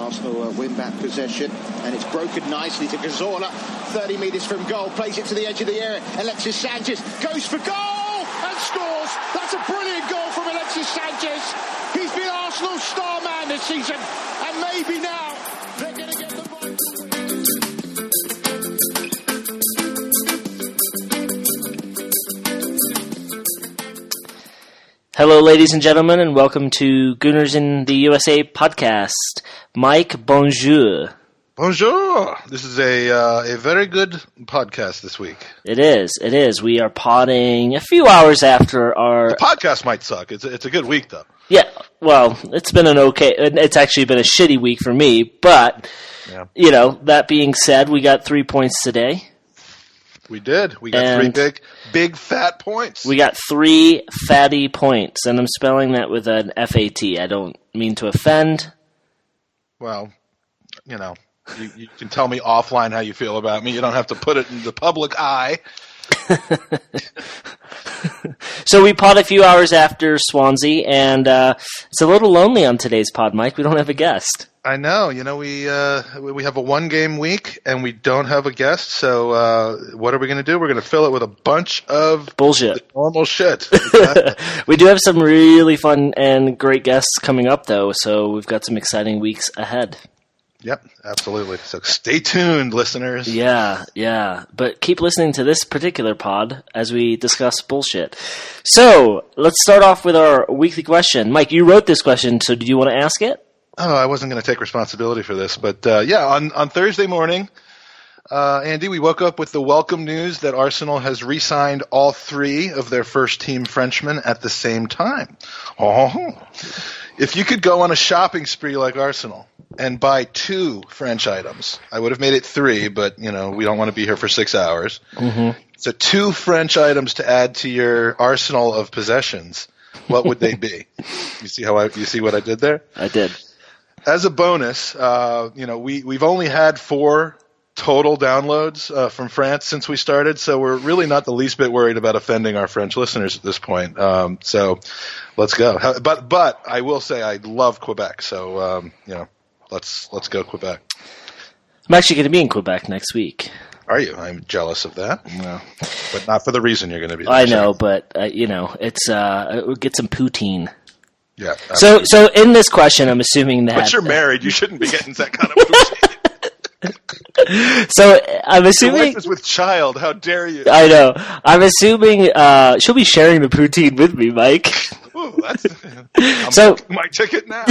Arsenal win back possession, and it's broken nicely to Cazorla, 30 metres from goal, plays it to the edge of the area. Alexis Sanchez goes for goal and scores. That's a brilliant goal from Alexis Sanchez. He's been Arsenal's star man this season, and maybe now they're going to get the right. Hello, ladies and gentlemen, and welcome to Gooners in the USA podcast. Mike, bonjour. Bonjour. This is a very good podcast this week. It is. We are podding a few hours after our... The podcast might suck. It's a good week, though. Yeah, well, it's been it's actually been a shitty week for me, but, You know, that being said, we got 3 points today. We did. We got three big fat points. We got 3 fatty points, and I'm spelling that with an F-A-T. I don't mean to offend. Well, you know, you can tell me offline how you feel about me. You don't have to put it in the public eye. So we pod a few hours after Swansea, and it's a little lonely on today's pod, Mike. We don't have a guest. I know. You know, we have a one-game week, and we don't have a guest, so what are we going to do? We're going to fill it with a bunch of bullshit. Normal shit. We do have some really fun and great guests coming up, though, so we've got some exciting weeks ahead. Yep, absolutely. So stay tuned, listeners. Yeah. But keep listening to this particular pod as we discuss bullshit. So, let's start off with our weekly question. Mike, you wrote this question, so do you want to ask it? Oh, I wasn't going to take responsibility for this, but on Thursday morning, Andy, we woke up with the welcome news that Arsenal has re-signed all 3 of their first-team Frenchmen at the same time. Oh. If you could go on a shopping spree like Arsenal and buy 2 French items, I would have made it 3, but, you know, we don't want to be here for 6 hours. Mm-hmm. So 2 French items to add to your arsenal of possessions, what would they be? You see what I did there? I did. As a bonus, we've only had 4 total downloads from France since we started, so we're really not the least bit worried about offending our French listeners at this point. So let's go. But I will say I love Quebec, so let's go Quebec. I'm actually going to be in Quebec next week. Are you? I'm jealous of that. No, but not for the reason you're going to be there. I know, but it's we'll get some poutine. Yeah. So in this question, I'm assuming that. But you're married. You shouldn't be getting that kind of poutine. So I'm assuming. Your wife is with child. How dare you? I know. I'm assuming she'll be sharing the poutine with me, Mike. Ooh, I'm booking my ticket now.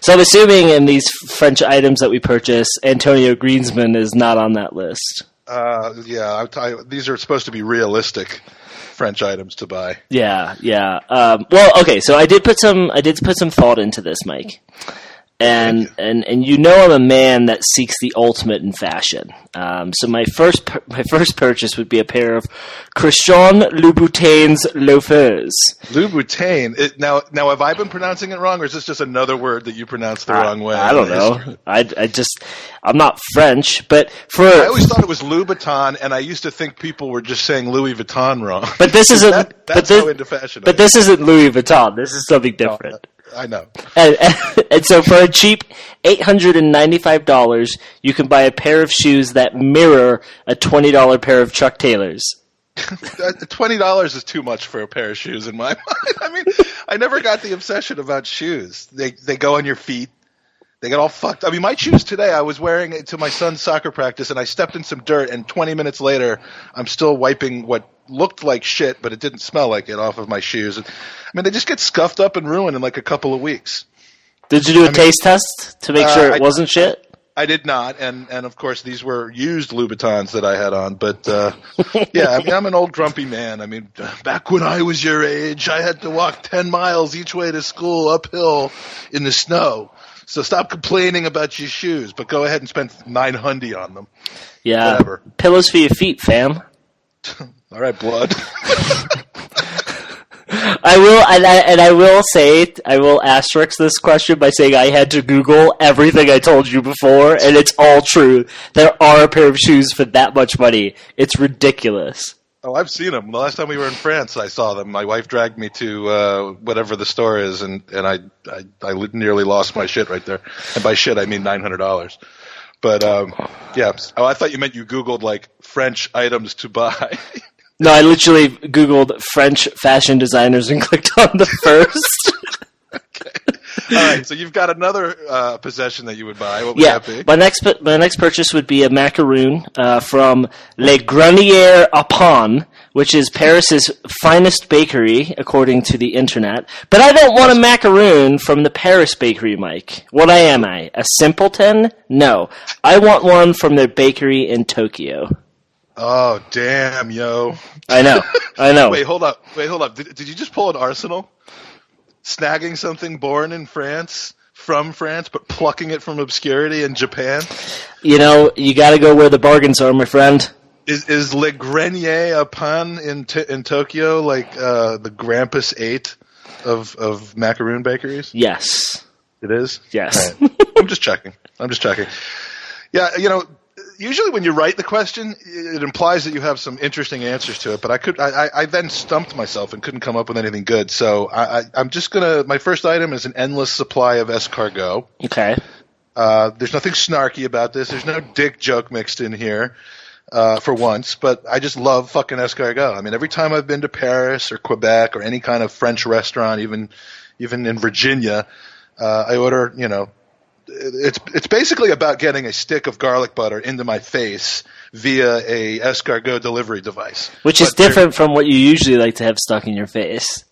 So I'm assuming in these French items that we purchase, Antonio Griezmann is not on that list. These are supposed to be realistic French items to buy. Yeah. Well, okay. So I did put some thought into this, Mike. And you know I'm a man that seeks the ultimate in fashion. So my first purchase would be a pair of Christian Louboutin's loafers. Louboutin. Now have I been pronouncing it wrong, or is this just another word that you pronounced the wrong way? I don't know. I'm not French, but I always thought it was Louboutin, and I used to think people were just saying Louis Vuitton wrong. But this isn't. That's so into fashion. But this isn't Louis Vuitton. This is something different. I know. And so for a cheap $895, you can buy a pair of shoes that mirror a $20 pair of Chuck Taylors. $20 is too much for a pair of shoes in my mind. I mean, I never got the obsession about shoes. They go on your feet. They get all fucked. I mean, my shoes today, I was wearing it to my son's soccer practice, and I stepped in some dirt, and 20 minutes later, I'm still wiping what looked like shit, but it didn't smell like it off of my shoes. I mean, they just get scuffed up and ruined in like a couple of weeks. Did you do a taste test to make sure it wasn't shit? I did not, and of course these were used Louboutins that I had on, but yeah, I mean, I'm an old grumpy man. I mean, back when I was your age, I had to walk 10 miles each way to school uphill in the snow. So stop complaining about your shoes, but go ahead and spend $900 on them. Yeah, whatever. Pillows for your feet, fam. All right, blood. I will asterisk this question by saying I had to Google everything I told you before, and it's all true. There are a pair of shoes for that much money. It's ridiculous. Oh, I've seen them. The last time we were in France, I saw them. My wife dragged me to whatever the store is, and I nearly lost my shit right there. And by shit, I mean $900. But yeah. Oh, I thought you meant you Googled like French items to buy. No, I literally Googled French fashion designers and clicked on the first. Okay. All right, so you've got another possession that you would buy. What would that be? My next purchase would be a macaroon from Le Grenier à Pain, which is Paris's finest bakery, according to the internet. But I don't want a macaroon from the Paris bakery, Mike. What am I? A simpleton? No. I want one from their bakery in Tokyo. Oh, damn, yo. I know. Wait, hold up. Did you just pull an Arsenal? Snagging something born in France, from France, but plucking it from obscurity in Japan? You know, you gotta go where the bargains are, my friend. Is Le Grenier à Pain in Tokyo like the Grampus 8 of macaroon bakeries? Yes. It is? Yes. Right. I'm just checking. Yeah, you know, usually when you write the question, it implies that you have some interesting answers to it, but I then stumped myself and couldn't come up with anything good. So I'm just my first item is an endless supply of escargot. Okay. There's nothing snarky about this. There's no dick joke mixed in here, for once, but I just love fucking escargot. I mean, every time I've been to Paris or Quebec or any kind of French restaurant, even in Virginia, I order, you know, it's basically about getting a stick of garlic butter into my face via a escargot delivery device. Which is different from what you usually like to have stuck in your face.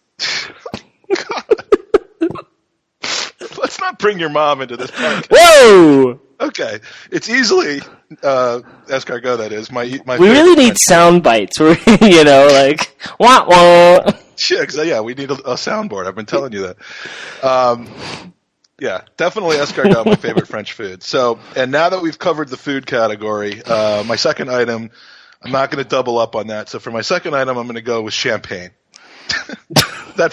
Let's not bring your mom into this podcast. Whoa! Okay. It's easily escargot, that is. We really need sound bites. Where, you know, like, wah wah. Yeah, we need a soundboard. I've been telling you that. Yeah, definitely escargot, my favorite French food. So, and now that we've covered the food category, my second item, I'm not going to double up on that. So for my second item, I'm going to go with champagne.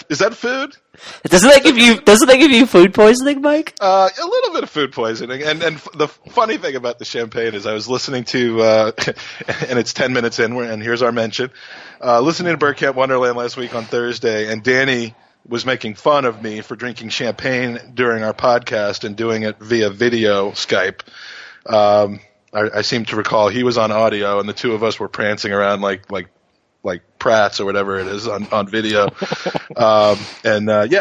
Is that food? Doesn't that give you food poisoning, Mike? A little bit of food poisoning. And the funny thing about the champagne is I was listening to, and it's 10 minutes in, and here's our mention, listening to Burt Camp Wonderland last week on Thursday, and Danny was making fun of me for drinking champagne during our podcast and doing it via video Skype. I seem to recall he was on audio, and the two of us were prancing around like prats or whatever it is on video.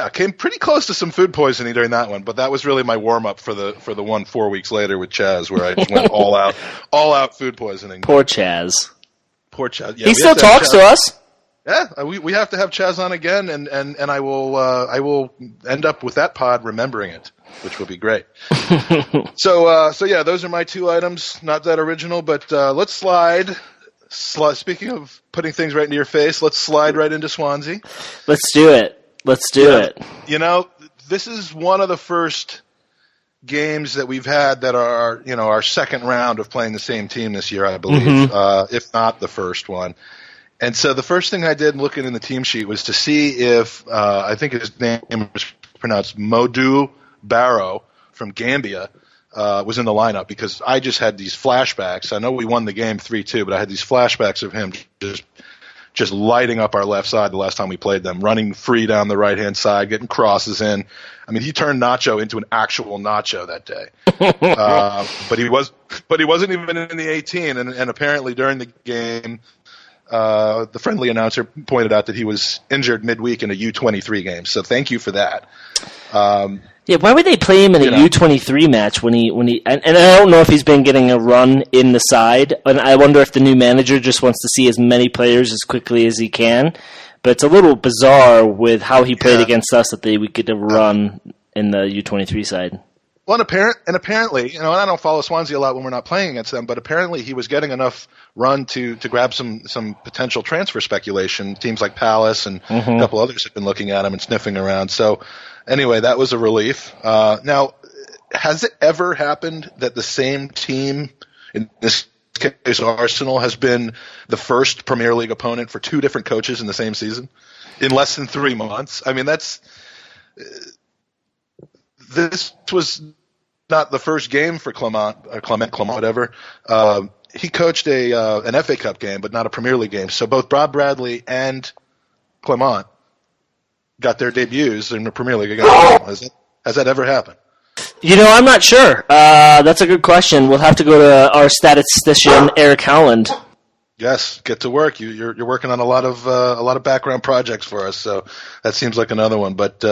Came pretty close to some food poisoning during that one, but that was really my warm up for the one 4 weeks later with Chaz, where I went all out food poisoning. Poor Chaz. Yeah, he still talks to us. Yeah, we have to have Chaz on again, and I will end up with that pod remembering it, which will be great. So yeah, those are my two items. Not that original, but let's slide. Speaking of putting things right into your face, let's slide right into Swansea. Let's do it. You know, this is one of the first games that we've had that are, you know, our second round of playing the same team this year, I believe, if not the first one. And so the first thing I did looking in the team sheet was to see if, I think his name was pronounced Modou Barrow from Gambia, was in the lineup, because I just had these flashbacks. I know we won the game 3-2, but I had these flashbacks of him just lighting up our left side the last time we played them, running free down the right-hand side, getting crosses in. I mean, he turned Nacho into an actual Nacho that day. But he wasn't even in the 18, and apparently during the game, the friendly announcer pointed out that he was injured midweek in a U23 game. So thank you for that. Yeah, why would they play him in a U23 match when he and I don't know if he's been getting a run in the side, and I wonder if the new manager just wants to see as many players as quickly as he can. But it's a little bizarre with how he played against us that they would get a run in the U23 side. Well, and apparently, you know, and I don't follow Swansea a lot when we're not playing against them, but apparently he was getting enough run to grab some potential transfer speculation. Teams like Palace and a couple others have been looking at him and sniffing around. So anyway, that was a relief. Now, has it ever happened that the same team, in this case Arsenal, has been the first Premier League opponent for two different coaches in the same season in less than 3 months? I mean, this was not the first game for Clement, whatever. he coached an FA Cup game, but not a Premier League game. So both Bob Bradley and Clement got their debuts in the Premier League against him. Has that ever happened? I'm not sure. That's a good question. We'll have to go to our statistician, Eric Howland. Yes, get to work. You're working on a lot of background projects for us, so that seems like another one. But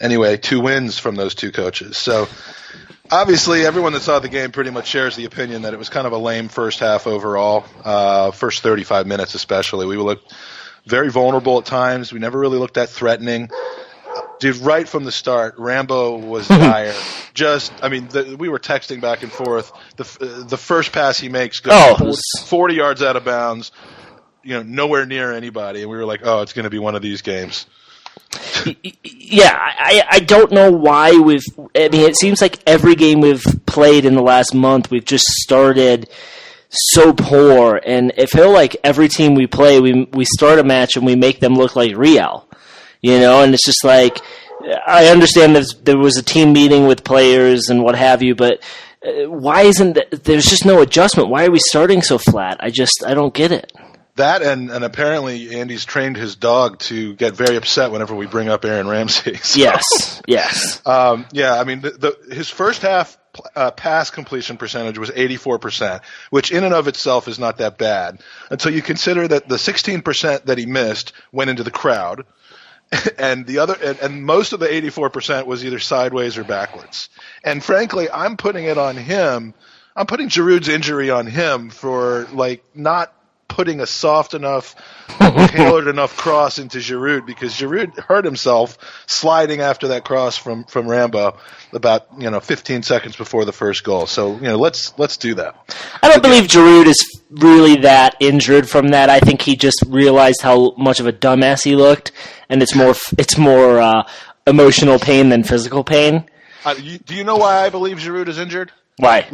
anyway, 2 wins from those 2 coaches. So obviously, everyone that saw the game pretty much shares the opinion that it was kind of a lame first half overall. First 35 minutes, especially, we looked very vulnerable at times. We never really looked that threatening. Dude, right from the start, Rambo was dire. We were texting back and forth. The first pass he makes goes 40 yards out of bounds, nowhere near anybody, and we were like, oh, it's going to be one of these games. Yeah, I don't know why it seems like every game we've played in the last month, we've just started so poor, and it feels like every team we play, we start a match and we make them look like Real. And it's just like, I understand there was a team meeting with players and what have you, but why there's just no adjustment? Why are we starting so flat? I don't get it. That and apparently Andy's trained his dog to get very upset whenever we bring up Aaron Ramsey. So, yes. His first half pass completion percentage was 84%, which in and of itself is not that bad until you consider that the 16% that he missed went into the crowd. And most of the 84% was either sideways or backwards. And frankly, I'm putting it on him. I'm putting Giroud's injury on him for not putting a soft enough, tailored enough cross into Giroud, because Giroud hurt himself sliding after that cross from Rambo about 15 seconds before the first goal. So let's do that. I don't believe Giroud is really that injured from that. I think he just realized how much of a dumbass he looked, and it's more emotional pain than physical pain. Do you know why I believe Giroud is injured? Why?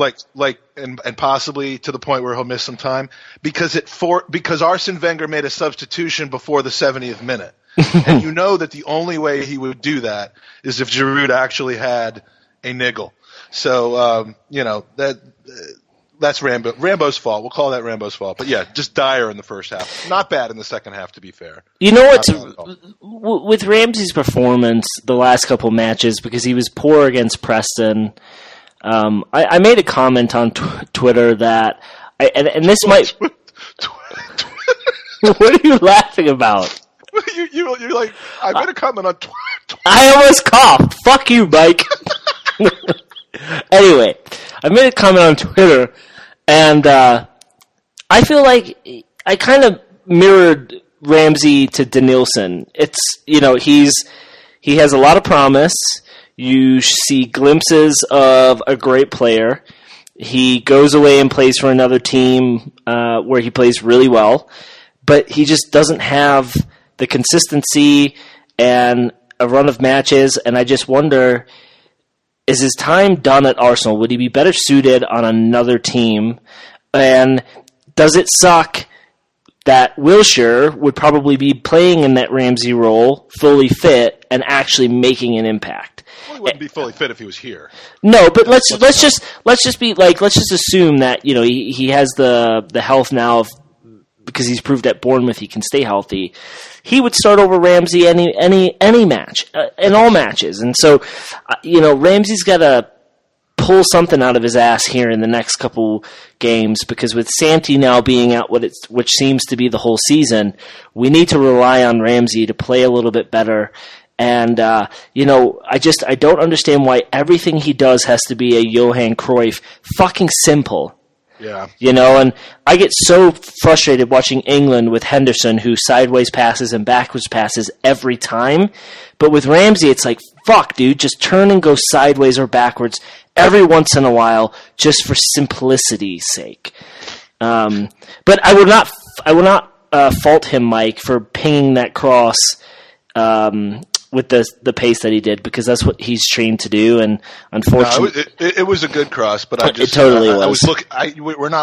And possibly to the point where he'll miss some time because Arsene Wenger made a substitution before the 70th minute, and that the only way he would do that is if Giroud actually had a niggle. So that's Rambo's fault. We'll call that Rambo's fault. But yeah, just dire in the first half. Not bad in the second half, to be fair. With Ramsey's performance the last couple matches, because he was poor against Preston. I made a comment on Twitter that, and this might. What are you laughing about? You're like, I made a comment on Twitter. I almost coughed. Fuck you, Mike. Anyway, I made a comment on Twitter, and I feel like I kind of mirrored Ramsey to Denilson. It's he has a lot of promise. You see glimpses of a great player. He goes away and plays for another team where he plays really well, but he just doesn't have the consistency and a run of matches, and I just wonder, is his time done at Arsenal? Would he be better suited on another team? And does it suck that Wilshere would probably be playing in that Ramsey role, fully fit, and actually making an impact? Well, he wouldn't be fully fit if he was here. No, but let's just assume that he has the health now because he's proved at Bournemouth he can stay healthy. He would start over Ramsey any match in all matches, and so Ramsey's got to pull something out of his ass here in the next couple games, because with Santi now being out, which seems to be the whole season, we need to rely on Ramsey to play a little bit better. And I don't understand why everything he does has to be a Johan Cruyff fucking simple. Yeah. And I get so frustrated watching England with Henderson, who sideways passes and backwards passes every time. But with Ramsey, it's like, fuck, dude, just turn and go sideways or backwards every once in a while, just for simplicity's sake. But I will not fault him, Mike, for pinging that cross with the pace that he did, because that's what he's trained to do. And unfortunately, it was a good cross, but it totally was. I was looking.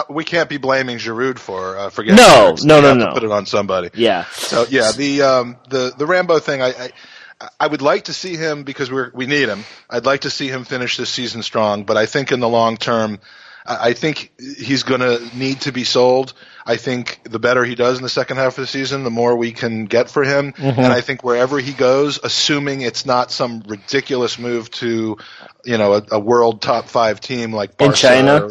We can't be blaming Giroud for forgetting. No. To put it on somebody. Yeah. So yeah, the Rambo thing. I would like to see him, because we need him. I'd like to see him finish this season strong, but I think in the long term, I think he's going to need to be sold. I think the better he does in the second half of the season, the more we can get for him. Mm-hmm. And I think wherever he goes, assuming it's not some ridiculous move to, a world top 5 team like Barca, in China,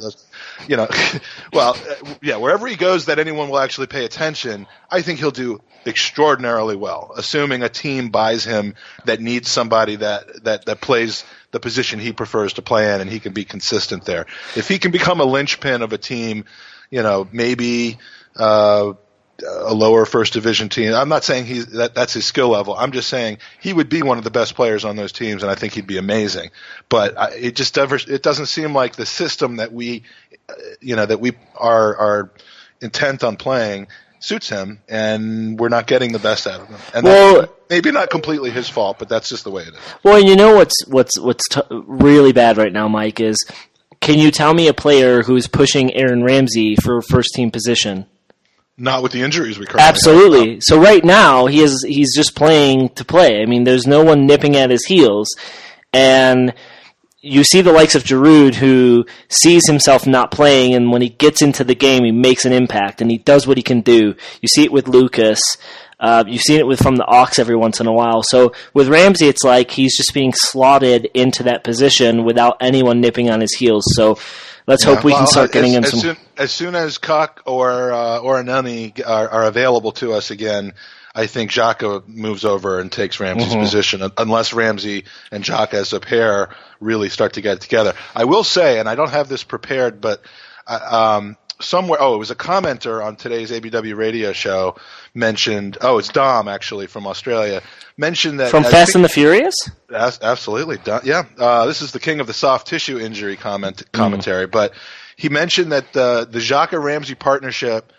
well, yeah, wherever he goes that anyone will actually pay attention, I think he'll do extraordinarily well, assuming a team buys him that needs somebody that plays the position he prefers to play in, and he can be consistent there. If he can become a linchpin of a team, maybe a lower first division team. I'm not saying that's his skill level. I'm just saying he would be one of the best players on those teams, and I think he'd be amazing. But it doesn't seem like the system that we are intent on playing suits him, and we're not getting the best out of him. And that's maybe not completely his fault, but that's just the way it is. Well, what's really bad right now, Mike, is can you tell me a player who's pushing Aaron Ramsey for first team position? Not with the injuries we currently Absolutely. have. So right now he's just playing to play. I mean, there's no one nipping at his heels, and you see the likes of Giroud, who sees himself not playing, and when he gets into the game, he makes an impact, and he does what he can do. You see it with Lucas. You've seen it from the Ox every once in a while. So with Ramsey, it's like he's just being slotted into that position without anyone nipping on his heels. So let's hope we can start getting him some. As soon as Koch or Anani are available to us again, I think Xhaka moves over and takes Ramsey's position, unless Ramsey and Xhaka as a pair really start to get together. I will say, and I don't have this prepared, but somewhere, it was a commenter on today's ABW radio show mentioned, it's Dom actually from Australia, mentioned that. From Fast and the Furious? Absolutely. Yeah. This is the king of the soft tissue injury commentary, but he mentioned that the Xhaka-Ramsey partnership,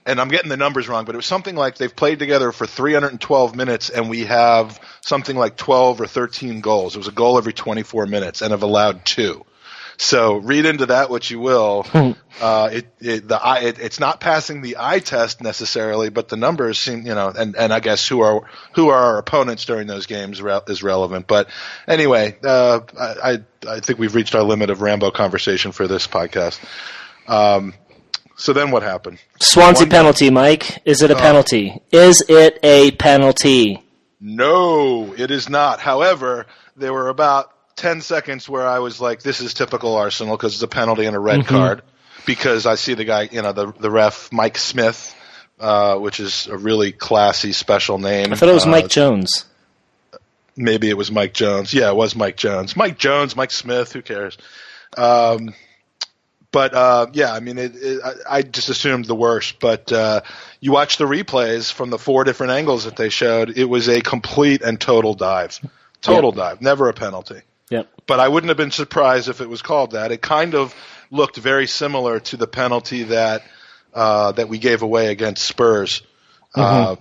and I'm getting the numbers wrong, but it was something like they've played together for 312 minutes, and we have something like 12 or 13 goals. It was a goal every 24 minutes, and have allowed 2. So read into that what you will. It's not passing the eye test necessarily, but the numbers seem, and I guess who are our opponents during those games is relevant. But anyway, I think we've reached our limit of Rambo conversation for this podcast. So then what happened? Swansea penalty, Mike. Is it a penalty? Is it a penalty? No, it is not. However, there were about 10 seconds where I was like, this is typical Arsenal because it's a penalty and a red card. Because I see the guy, the ref, Mike Smith, which is a really classy, special name. I thought it was Mike Jones. Maybe it was Mike Jones. Yeah, it was Mike Jones. Mike Smith, who cares? I just assumed the worst. But you watch the replays from the 4 different angles that they showed. It was a complete and total dive. Dive. Never a penalty. Yep. But I wouldn't have been surprised if it was called that. It kind of looked very similar to the penalty that we gave away against Spurs. Where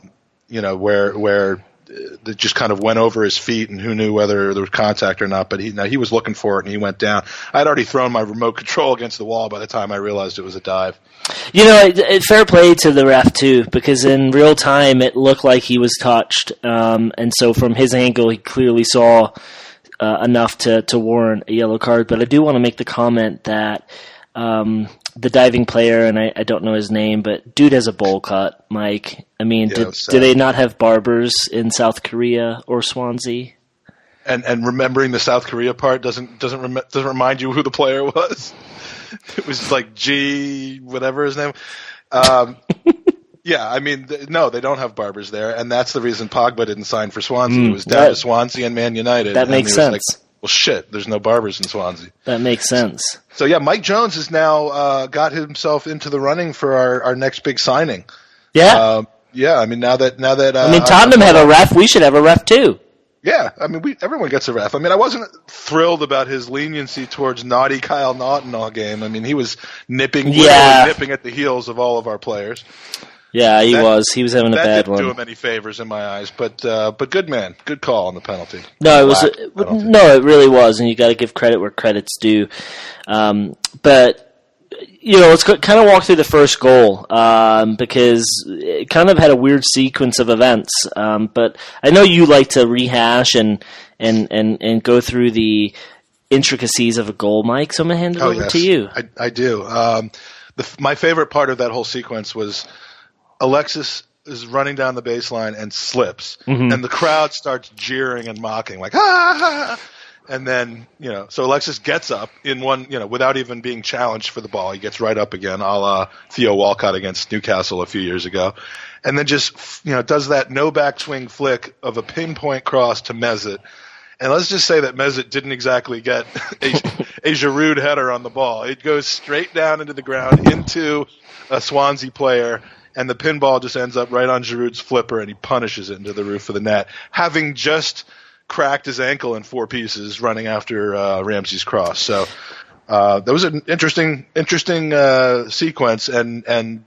it just kind of went over his feet, and who knew whether there was contact or not. But he was looking for it, and he went down. I'd already thrown my remote control against the wall by the time I realized it was a dive. Fair play to the ref, too, because in real time it looked like he was touched. And so from his angle, he clearly saw enough to warrant a yellow card. But I do want to make the comment that the diving player, and I don't know his name, but dude has a bowl cut, Mike. I mean, do they not have barbers in South Korea or Swansea? And remembering the South Korea part doesn't remind you who the player was. It was like G, whatever his name. Yeah, I mean, no, they don't have barbers there, and that's the reason Pogba didn't sign for Swansea. It was down to Swansea and Man United. That makes sense. Well, shit, there's no barbers in Swansea. That makes sense. So yeah, Mike Jones has now got himself into the running for our next big signing. Yeah. Yeah, I mean, now that Tottenham had a ref, we should have a ref too. Yeah, I mean, everyone gets a ref. I mean, I wasn't thrilled about his leniency towards naughty Kyle Naughton all game. I mean, he was nipping at the heels of all of our players. Yeah, he was. He was having a bad one. That didn't do him any favors in my eyes, but good man, good call on the penalty. No, it really was, and you got to give credit where credit's due. But let's kind of walk through the first goal because it kind of had a weird sequence of events. But I know you like to rehash and go through the intricacies of a goal, Mike. So I'm going to hand it over to you. I do. My favorite part of that whole sequence was Alexis is running down the baseline and slips, and the crowd starts jeering and mocking, like, ah! And then, so Alexis gets up in one, without even being challenged for the ball. He gets right up again, a la Theo Walcott against Newcastle a few years ago. And then just, does that no backswing flick of a pinpoint cross to Mesut. And let's just say that Mesut didn't exactly get a Giroud header on the ball. It goes straight down into the ground, into a Swansea player, and the pinball just ends up right on Giroud's flipper, and he punishes it into the roof of the net, having just cracked his ankle in 4 pieces running after Ramsey's cross. So that was an interesting sequence, and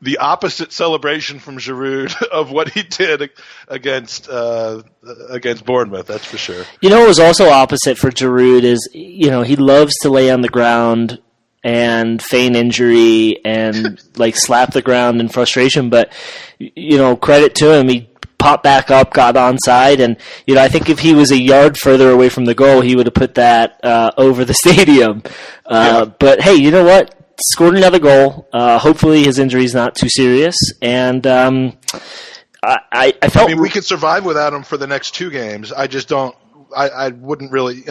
the opposite celebration from Giroud of what he did against Bournemouth, that's for sure. What was also opposite for Giroud is, he loves to lay on the ground and feign injury and slap the ground in frustration, but credit to him, he popped back up, got onside, and I think if he was a yard further away from the goal, he would have put that over the stadium. But hey, you know what? Scored another goal. Hopefully his injury is not too serious, and I felt. I mean, we could survive without him for the next 2 games. I just don't. I wouldn't really,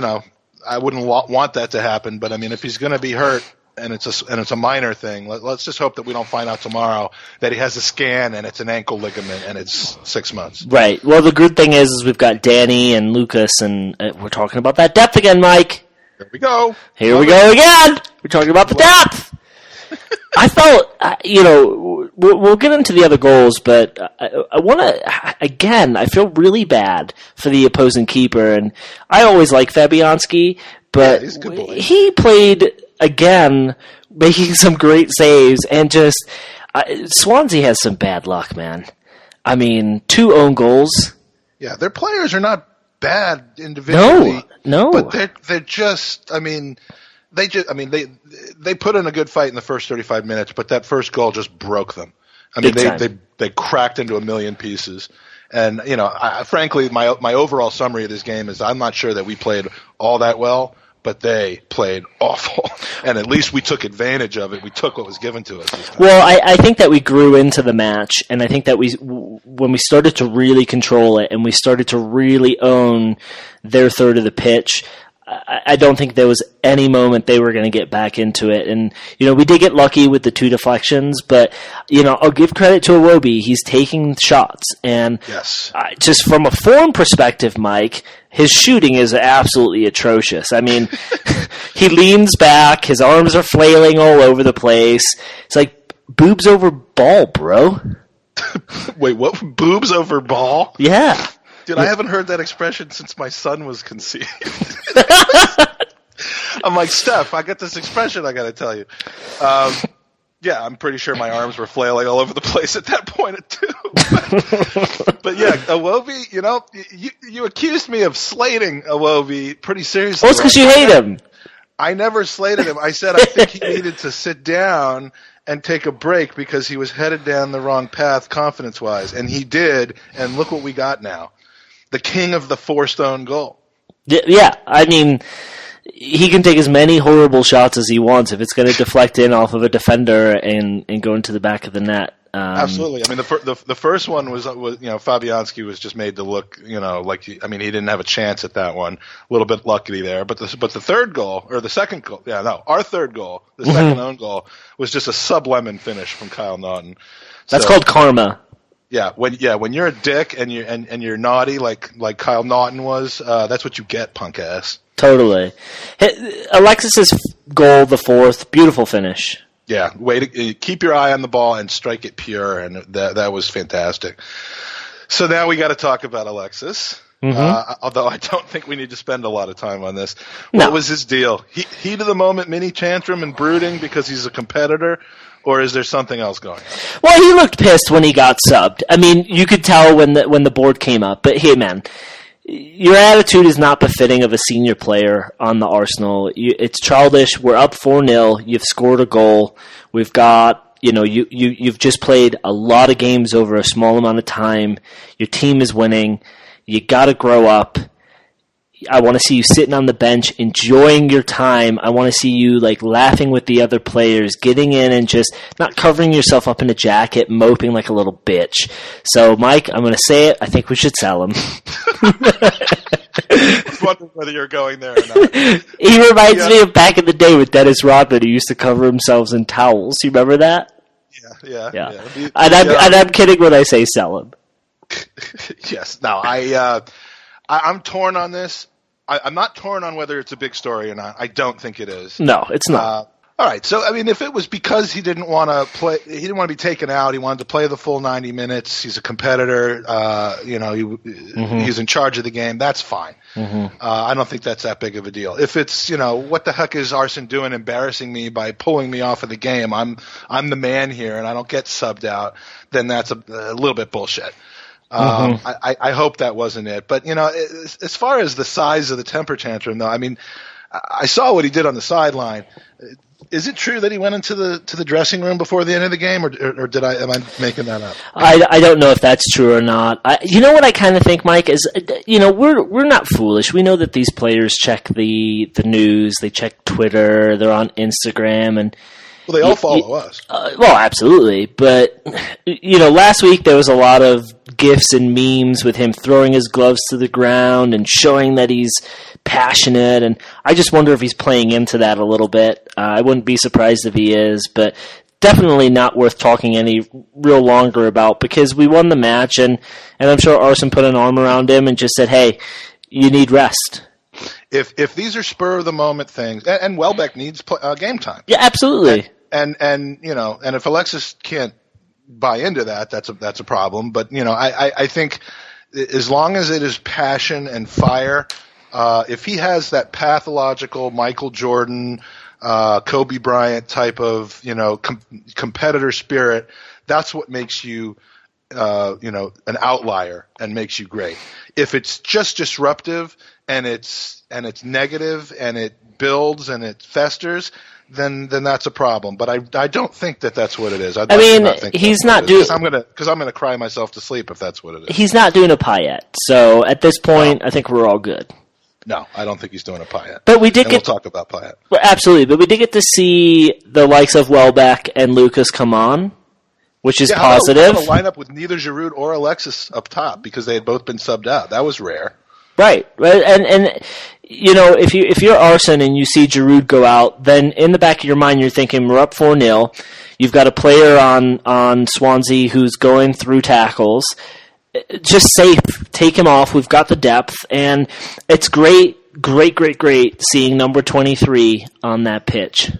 I wouldn't want that to happen. But I mean, if he's going to be hurt, and it's a minor thing, let's just hope that we don't find out tomorrow that he has a scan and it's an ankle ligament and it's 6 months. Right. Well, the good thing is we've got Danny and Lucas, and we're talking about that depth again, Mike. Here we go. Here we go again. We're talking about the depth. I felt, we'll get into the other goals, but I want to, again, I feel really bad for the opposing keeper, and I always like Fabianski, but he's a good boy. He played, again, making some great saves, and just, Swansea has some bad luck, man. I mean, 2 own goals. Yeah, their players are not bad individually. No. But they're just, they put in a good fight in the first 35 minutes, but that first goal just broke them. I mean, they cracked into a million pieces. And, frankly, my overall summary of this game is I'm not sure that we played all that well, but they played awful. And at least we took advantage of it. We took what was given to us this time. Well, I think that we grew into the match, and I think that when we started to really control it and we started to really own their third of the pitch, I don't think there was any moment they were going to get back into it. And, we did get lucky with the 2 deflections, but, I'll give credit to Iwobi. He's taking shots. And yes. Just from a form perspective, Mike, his shooting is absolutely atrocious. I mean, he leans back, his arms are flailing all over the place. It's like boobs over ball, bro. Wait, what? Boobs over ball? Yeah. Dude, I haven't heard that expression since my son was conceived. I'm like, Steph, I got this expression I got to tell you. Yeah, I'm pretty sure my arms were flailing all over the place at that point too. But yeah, Iwobi, you accused me of slating Iwobi pretty seriously. Well, it's because you hate him. I never slated him. I said I think he needed to sit down and take a break because he was headed down the wrong path confidence-wise, and he did, and look what we got now. The king of the forced own goal. Yeah, I mean, he can take as many horrible shots as he wants if it's going to deflect in off of a defender and go into the back of the net. Absolutely. I mean, the first one was Fabianski was just made to look like he didn't have a chance at that one. A little bit lucky there, but the third goal or the second goal, our third goal, the second own goal was just a sub-lemon finish from Kyle Naughton. That's called karma. Yeah, when you're a dick and you're naughty like Kyle Naughton was, that's what you get, punk ass. Totally. Alexis's goal, the 4th, beautiful finish. Yeah, way to keep your eye on the ball and strike it pure, and that was fantastic. So now we got to talk about Alexis. Although I don't think we need to spend a lot of time on this. What was his deal? Heat of the moment mini tantrum and brooding because he's a competitor? Or is there something else going on? Well, he looked pissed when he got subbed. I mean, you could tell when the board came up. But hey, man, your attitude is not befitting of a senior player on the Arsenal. It's childish. We're up 4-0. You've scored a goal. We've got, you've just played a lot of games over a small amount of time. Your team is winning. You got to grow up. I want to see you sitting on the bench, enjoying your time. I want to see you like laughing with the other players, getting in and just not covering yourself up in a jacket, moping like a little bitch. So, Mike, I'm going to say it. I think we should sell him. I was wondering whether you're going there or not. He reminds me of back in the day with Dennis Rodman, who used to cover himself in towels. You remember that? Yeah. And I'm kidding when I say sell him. Yes. No, I'm torn on this. I'm not torn on whether it's a big story or not. I don't think it is. No, it's not. All right. So, I mean, if it was because he didn't want to play, he didn't want to be taken out. He wanted to play the full 90 minutes. He's a competitor. He's in charge of the game. That's fine. I don't think that's that big of a deal. If it's, what the heck is Arsene doing, embarrassing me by pulling me off of the game? I'm the man here, and I don't get subbed out. Then that's a little bit bullshit. I hope that wasn't it. But, as far as the size of the temper tantrum, though, I mean, I saw what he did on the sideline. Is it true that he went into the dressing room before the end of the game, or am I making that up? I don't know if that's true or not. You know what I kind of think, Mike, is we're not foolish. We know that these players check the news, they check Twitter, they're on Instagram, and well, they all follow us. Well, absolutely. But, last week there was a lot of GIFs and memes with him throwing his gloves to the ground and showing that he's passionate. And I just wonder if he's playing into that a little bit. I wouldn't be surprised if he is, but definitely not worth talking any real longer about because we won the match. And I'm sure Arsene put an arm around him and just said, hey, you need rest. If these are spur of the moment things, and Welbeck needs game time. Yeah, absolutely. And if Alexis can't buy into that, that's a problem. But I think as long as it is passion and fire, if he has that pathological Michael Jordan, Kobe Bryant type of competitor spirit, that's what makes you an outlier and makes you great. If it's just disruptive and it's negative and it builds and it festers, then that's a problem. But I don't think that's what it is. He's not doing because I'm gonna cry myself to sleep if that's what it is. He's not doing a Payet. So at this point, I think we're all good. No, I don't think he's doing a Payet. But we'll talk about Payet. Absolutely, but we did get to see the likes of Welbeck and Lucas come on, which is positive. A lineup with neither Giroud or Alexis up top because they had both been subbed out. That was rare. Right, and if you're Arsene and you see Giroud go out, then in the back of your mind you're thinking we're up 4-0. You've got a player on Swansea who's going through tackles. Just safe. Take him off. We've got the depth, and it's great seeing number 23 on that pitch.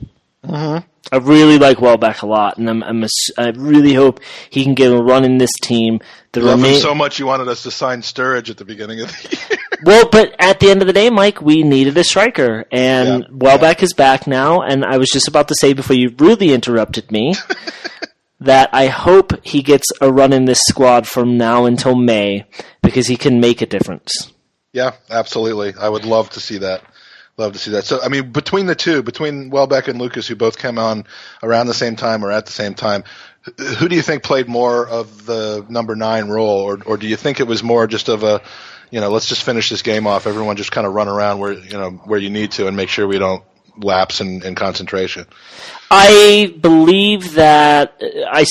Mm-hmm. I really like Welbeck a lot, and I really hope he can get a run in this team. You love him so much you wanted us to sign Sturridge at the beginning of the year. Well, but at the end of the day, Mike, we needed a striker, and Welbeck is back now, and I was just about to say before you rudely interrupted me that I hope he gets a run in this squad from now until May because he can make a difference. Yeah, absolutely. I would love to see that. So, I mean, between Welbeck and Lucas, who both came on around the same time or at the same time, who do you think played more of the number 9 role, or do you think it was more just of a, let's just finish this game off, everyone just kind of run around where you need to and make sure we don't lapse in concentration? I believe that I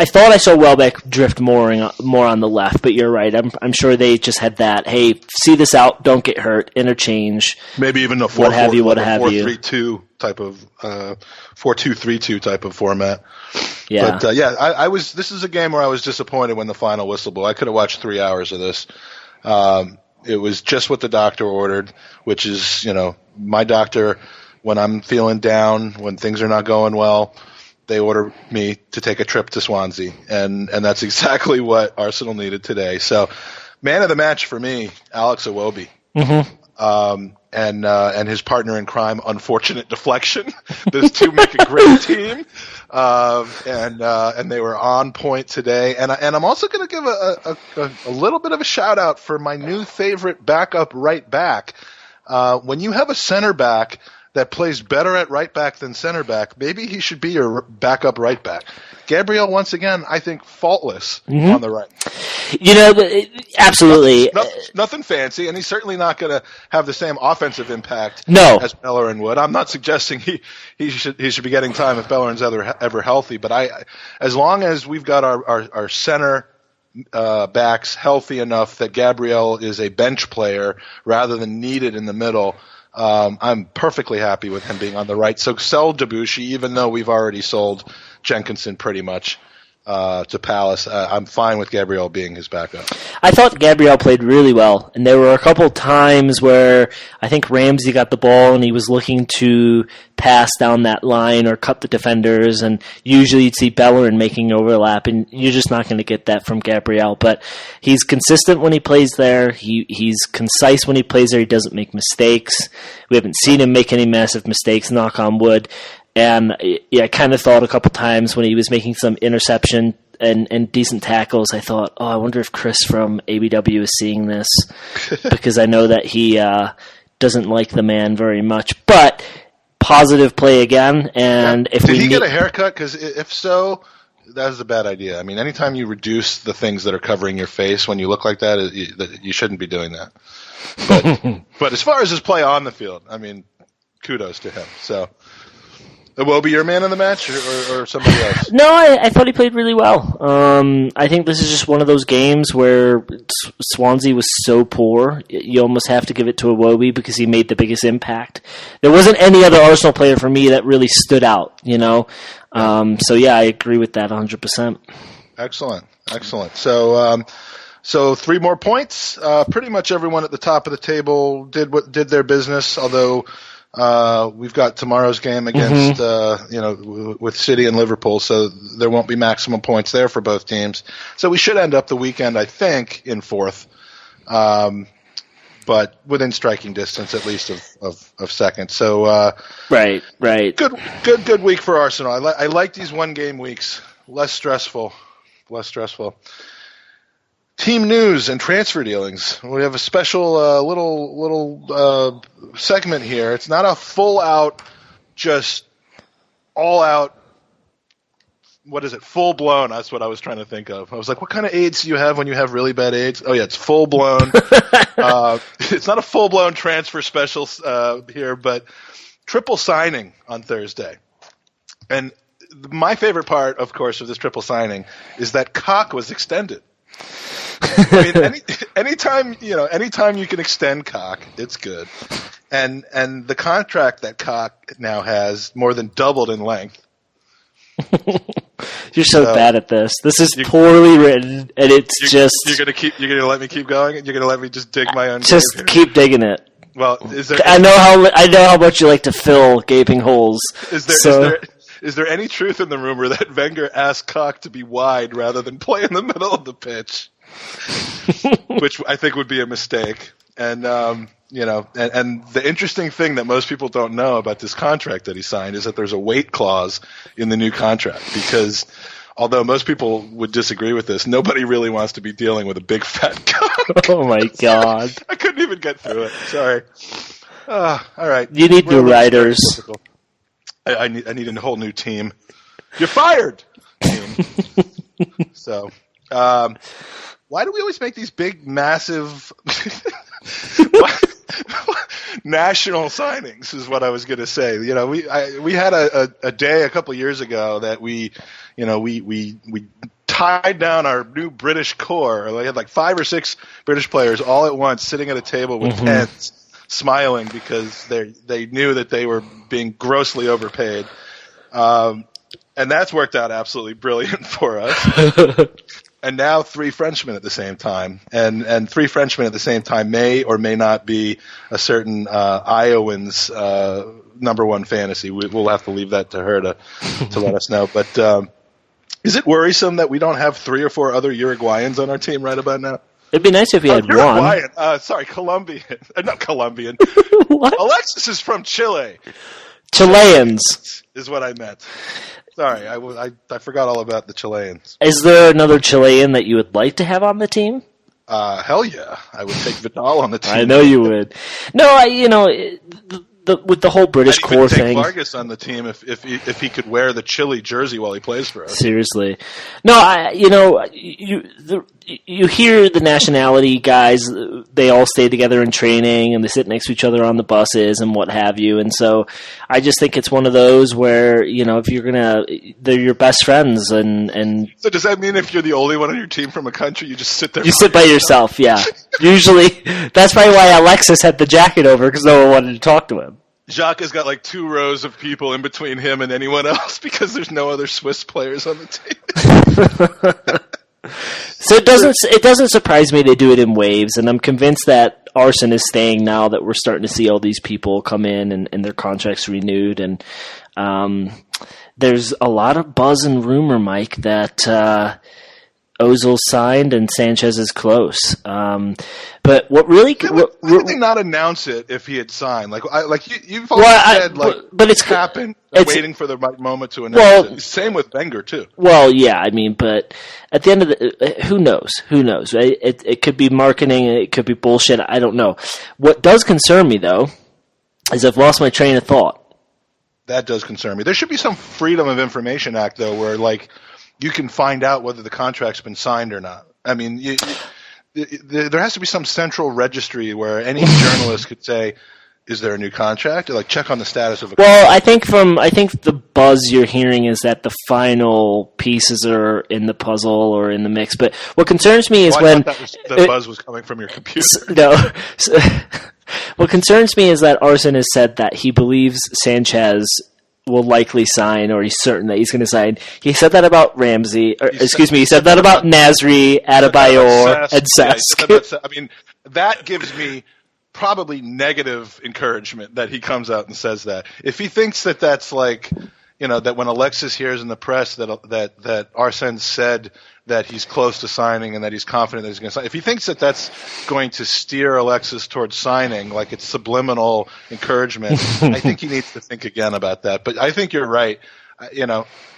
thought I saw Welbeck drift more on the left, but you're right. I'm sure they just had that. Hey, see this out, don't get hurt, interchange. Maybe even a 4-3-2 type of 4-2-3-2 type of format. Yeah, but I was. This is a game where I was disappointed when the final whistle blew. I could have watched 3 hours of this. It was just what the doctor ordered, which is my doctor. When I'm feeling down, when things are not going well, they order me to take a trip to Swansea, and that's exactly what Arsenal needed today. So, man of the match for me, Alex Iwobi, and his partner in crime, Unfortunate Deflection. Those two make a great team, and they were on point today. And I'm also going to give a little bit of a shout out for my new favorite backup right back. When you have a center back that plays better at right back than center back, maybe he should be your backup right back. Gabriel, once again, I think faultless on the right. Absolutely. Nothing fancy, and he's certainly not going to have the same offensive impact as Bellerin would. I'm not suggesting he should be getting time if Bellerin's ever healthy, but as long as we've got our center backs healthy enough that Gabriel is a bench player rather than needed in the middle, I'm perfectly happy with him being on the right. So sell Debussy, even though we've already sold Jenkinson pretty much to Palace. I'm fine with Gabriel being his backup. I thought Gabriel played really well, and there were a couple times where I think Ramsey got the ball and he was looking to pass down that line or cut the defenders, and usually you'd see Bellerin making overlap, and you're just not going to get that from Gabriel. But he's consistent when he plays there. He's concise when he plays there. He doesn't make mistakes. We haven't seen him make any massive mistakes, knock on wood. And I kind of thought a couple times when he was making some interception and decent tackles, I thought, I wonder if Chris from ABW is seeing this, because I know that he doesn't like the man very much. But positive play again, and if did he get a haircut? Because if so, that was a bad idea. I mean, anytime you reduce the things that are covering your face when you look like that, you shouldn't be doing that. But as far as his play on the field, I mean, kudos to him. So. Will be your man in the match, or somebody else? No, I thought he played really well. I think this is just one of those games where Swansea was so poor, you almost have to give it to Iwobi because he made the biggest impact. There wasn't any other Arsenal player for me that really stood out, So, yeah, I agree with that 100%. Excellent. So 3 more points. Pretty much everyone at the top of the table did their business, although... we've got tomorrow's game against, with City and Liverpool, so there won't be maximum points there for both teams. So we should end up the weekend, I think, in 4th, but within striking distance at least of second. So, right. Good week for Arsenal. I like these 1-game weeks. Less stressful. Team news and transfer dealings. We have a special little segment here. It's not a full-out, just all-out, what is it, full-blown. That's what I was trying to think of. I was like, what kind of AIDS do you have when you have really bad AIDS? Oh, yeah, it's full-blown. It's not a full-blown transfer special here, but triple signing on Thursday. And my favorite part, of course, of this triple signing is that Cock was extended. I mean, anytime you can extend Cock, it's good. And the contract that Cock now has more than doubled in length. You're so bad at this. This is poorly written, and you're gonna let me keep going, and you're gonna let me just dig my own. Just grave keep digging it. Well, I know how much you like to fill gaping holes. Is there any truth in the rumor that Wenger asked Cock to be wide rather than play in the middle of the pitch? Which I think would be a mistake. And and the interesting thing that most people don't know about this contract that he signed is that there's a weight clause in the new contract, because although most people would disagree with this, nobody really wants to be dealing with a big fat cock. Oh my God. I couldn't even get through it. Sorry. All right. You need new writers. I need a whole new team. You're fired, team. So, why do we always make these big, massive national signings? Is what I was going to say. We had a day a couple of years ago that we tied down our new British core. We had like 5 or 6 British players all at once sitting at a table with pens, smiling because they knew that they were being grossly overpaid. And that's worked out absolutely brilliant for us. And now 3 Frenchmen at the same time. And 3 Frenchmen at the same time may or may not be a certain Iowan's number 1 fantasy. We'll have to leave that to her to let us know. But is it worrisome that we don't have 3 or 4 other Uruguayans on our team right about now? It'd be nice if we had Uruguayan. Colombian. Not Colombian. Alexis is from Chile. Chileans is what I meant. Sorry, I forgot all about the Chileans. Is there another Chilean that you would like to have on the team? Hell yeah. I would take Vidal on the team. I know you would. No, with the whole British core take thing. Vargas on the team if he could wear the Chile jersey while he plays for us. Seriously, no. You hear the nationality guys. They all stay together in training and they sit next to each other on the buses and what have you. And so I just think it's one of those where if they're your best friends. And so does that mean if you're the only one on your team from a country, you just sit there? You sit by yourself. Yeah. Usually, that's probably why Alexis had the jacket over because no one wanted to talk to him. Jacques has got like 2 rows of people in between him and anyone else because there's no other Swiss players on the team. So it doesn't surprise me they do it in waves, and I'm convinced that Arsene is staying now that we're starting to see all these people come in and their contracts renewed, and there's a lot of buzz and rumor, Mike, that Ozil signed and Sanchez is close. But what really why did they not announce it if he had signed? You've always said but it's happened. Waiting for the right moment to announce it. Same with Wenger too. Well, yeah, I mean, but at the end of who knows? Who knows? Right? It could be marketing. It could be bullshit. I don't know. What does concern me though is I've lost my train of thought. That does concern me. There should be some Freedom of Information Act though, where you can find out whether the contract's been signed or not. I mean, there has to be some central registry where any journalist could say, "Is there a new contract?" Or check on the status of a contract. Well, I think the buzz you're hearing is that the final pieces are in the puzzle or in the mix. But what concerns me is when the buzz was coming from your computer. No. What concerns me is that Arsene has said that he believes Sanchez will likely sign, or he's certain that he's going to sign. He said that about Ramsey. He said that about Nasri, Adebayor, and Cesc. I mean, that gives me probably negative encouragement that he comes out and says that. If he thinks that that's that when Alexis hears in the press that Arsene said that he's close to signing and that he's confident that he's going to sign, if he thinks that that's going to steer Alexis towards signing, like it's subliminal encouragement, I think he needs to think again about that. But I think you're right.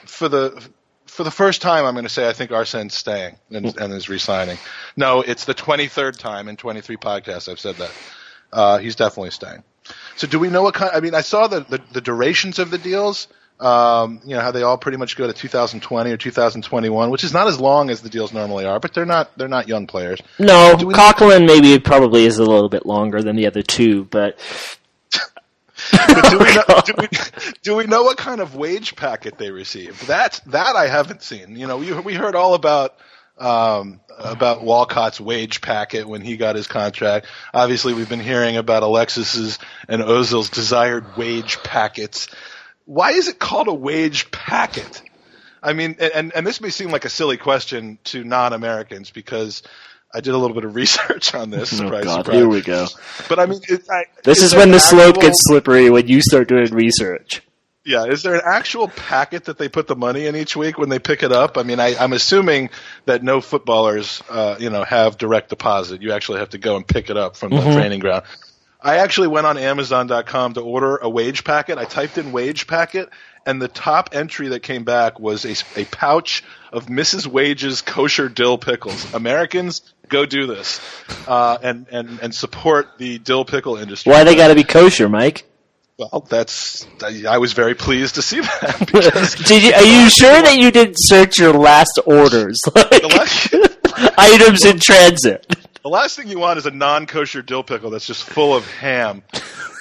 For the first time, I'm going to say I think Arsene's staying and is re-signing. No, it's the 23rd time in 23 podcasts I've said that. He's definitely staying. So do we know what kind? I mean, I saw the durations of the deals. How they all pretty much go to 2020 or 2021, which is not as long as the deals normally are, but they're not young players. No, Coughlin probably is a little bit longer than the other two, but. Do we know what kind of wage packet they received? That I haven't seen. We heard all about Walcott's wage packet when he got his contract. Obviously, we've been hearing about Alexis's and Ozil's desired wage packets. Why is it called a wage packet? I mean, and this may seem like a silly question to non-Americans because I did a little bit of research on this. Surprise, surprise. Here we go. But I mean, this is when the slope gets slippery when you start doing research. Yeah, is there an actual packet that they put the money in each week when they pick it up? I mean, I'm assuming that no footballers, have direct deposit. You actually have to go and pick it up from the training ground. I actually went on Amazon.com to order a wage packet. I typed in wage packet, and the top entry that came back was a pouch of Mrs. Wage's kosher dill pickles. Americans, go do this and support the dill pickle industry. Why they got to be kosher, Mike? Well, I was very pleased to see that. Are you sure that you didn't search your last orders? Items in transit. The last thing you want is a non-kosher dill pickle that's just full of ham.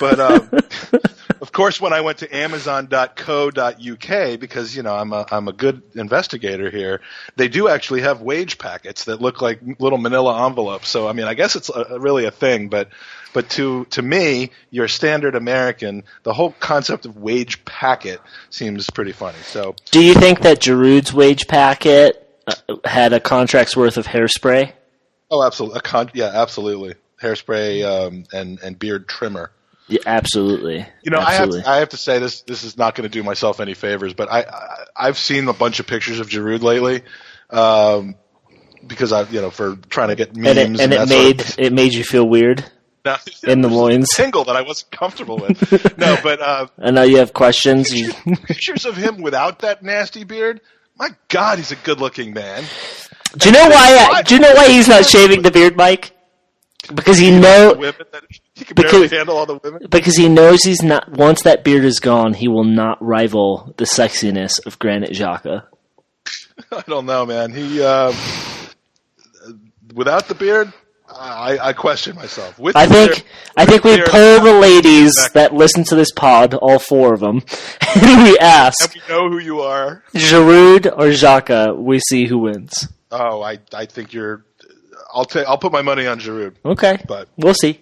But of course, when I went to Amazon.co.uk, because I'm a good investigator here, they do actually have wage packets that look like little manila envelopes. So I mean, I guess it's really a thing. But to me, your standard American, the whole concept of wage packet seems pretty funny. So do you think that Giroud's wage packet had a contract's worth of hairspray? Oh, absolutely. Absolutely. Hairspray and beard trimmer. Yeah, absolutely. Absolutely. I have to say this is not going to do myself any favors, but I've seen a bunch of pictures of Giroud lately, because for trying to get memes and it made you feel weird. No, in the loins, tingle that I wasn't comfortable with. No, but I know you have questions. Pictures of him without that nasty beard. My God, he's a good-looking man. Do you know why he's not shaving the beard, Mike? Because he can barely handle all the women. Because he knows he's not. Once that beard is gone, he will not rival the sexiness of Granit Xhaka. I don't know, man. He without the beard, I question myself. I think we poll the ladies that listen to this pod, all 4 of them, and we ask. And we know who you are. Giroud or Xhaka, we see who wins. Oh, I think you're. I'll put my money on Giroud. Okay, but we'll see.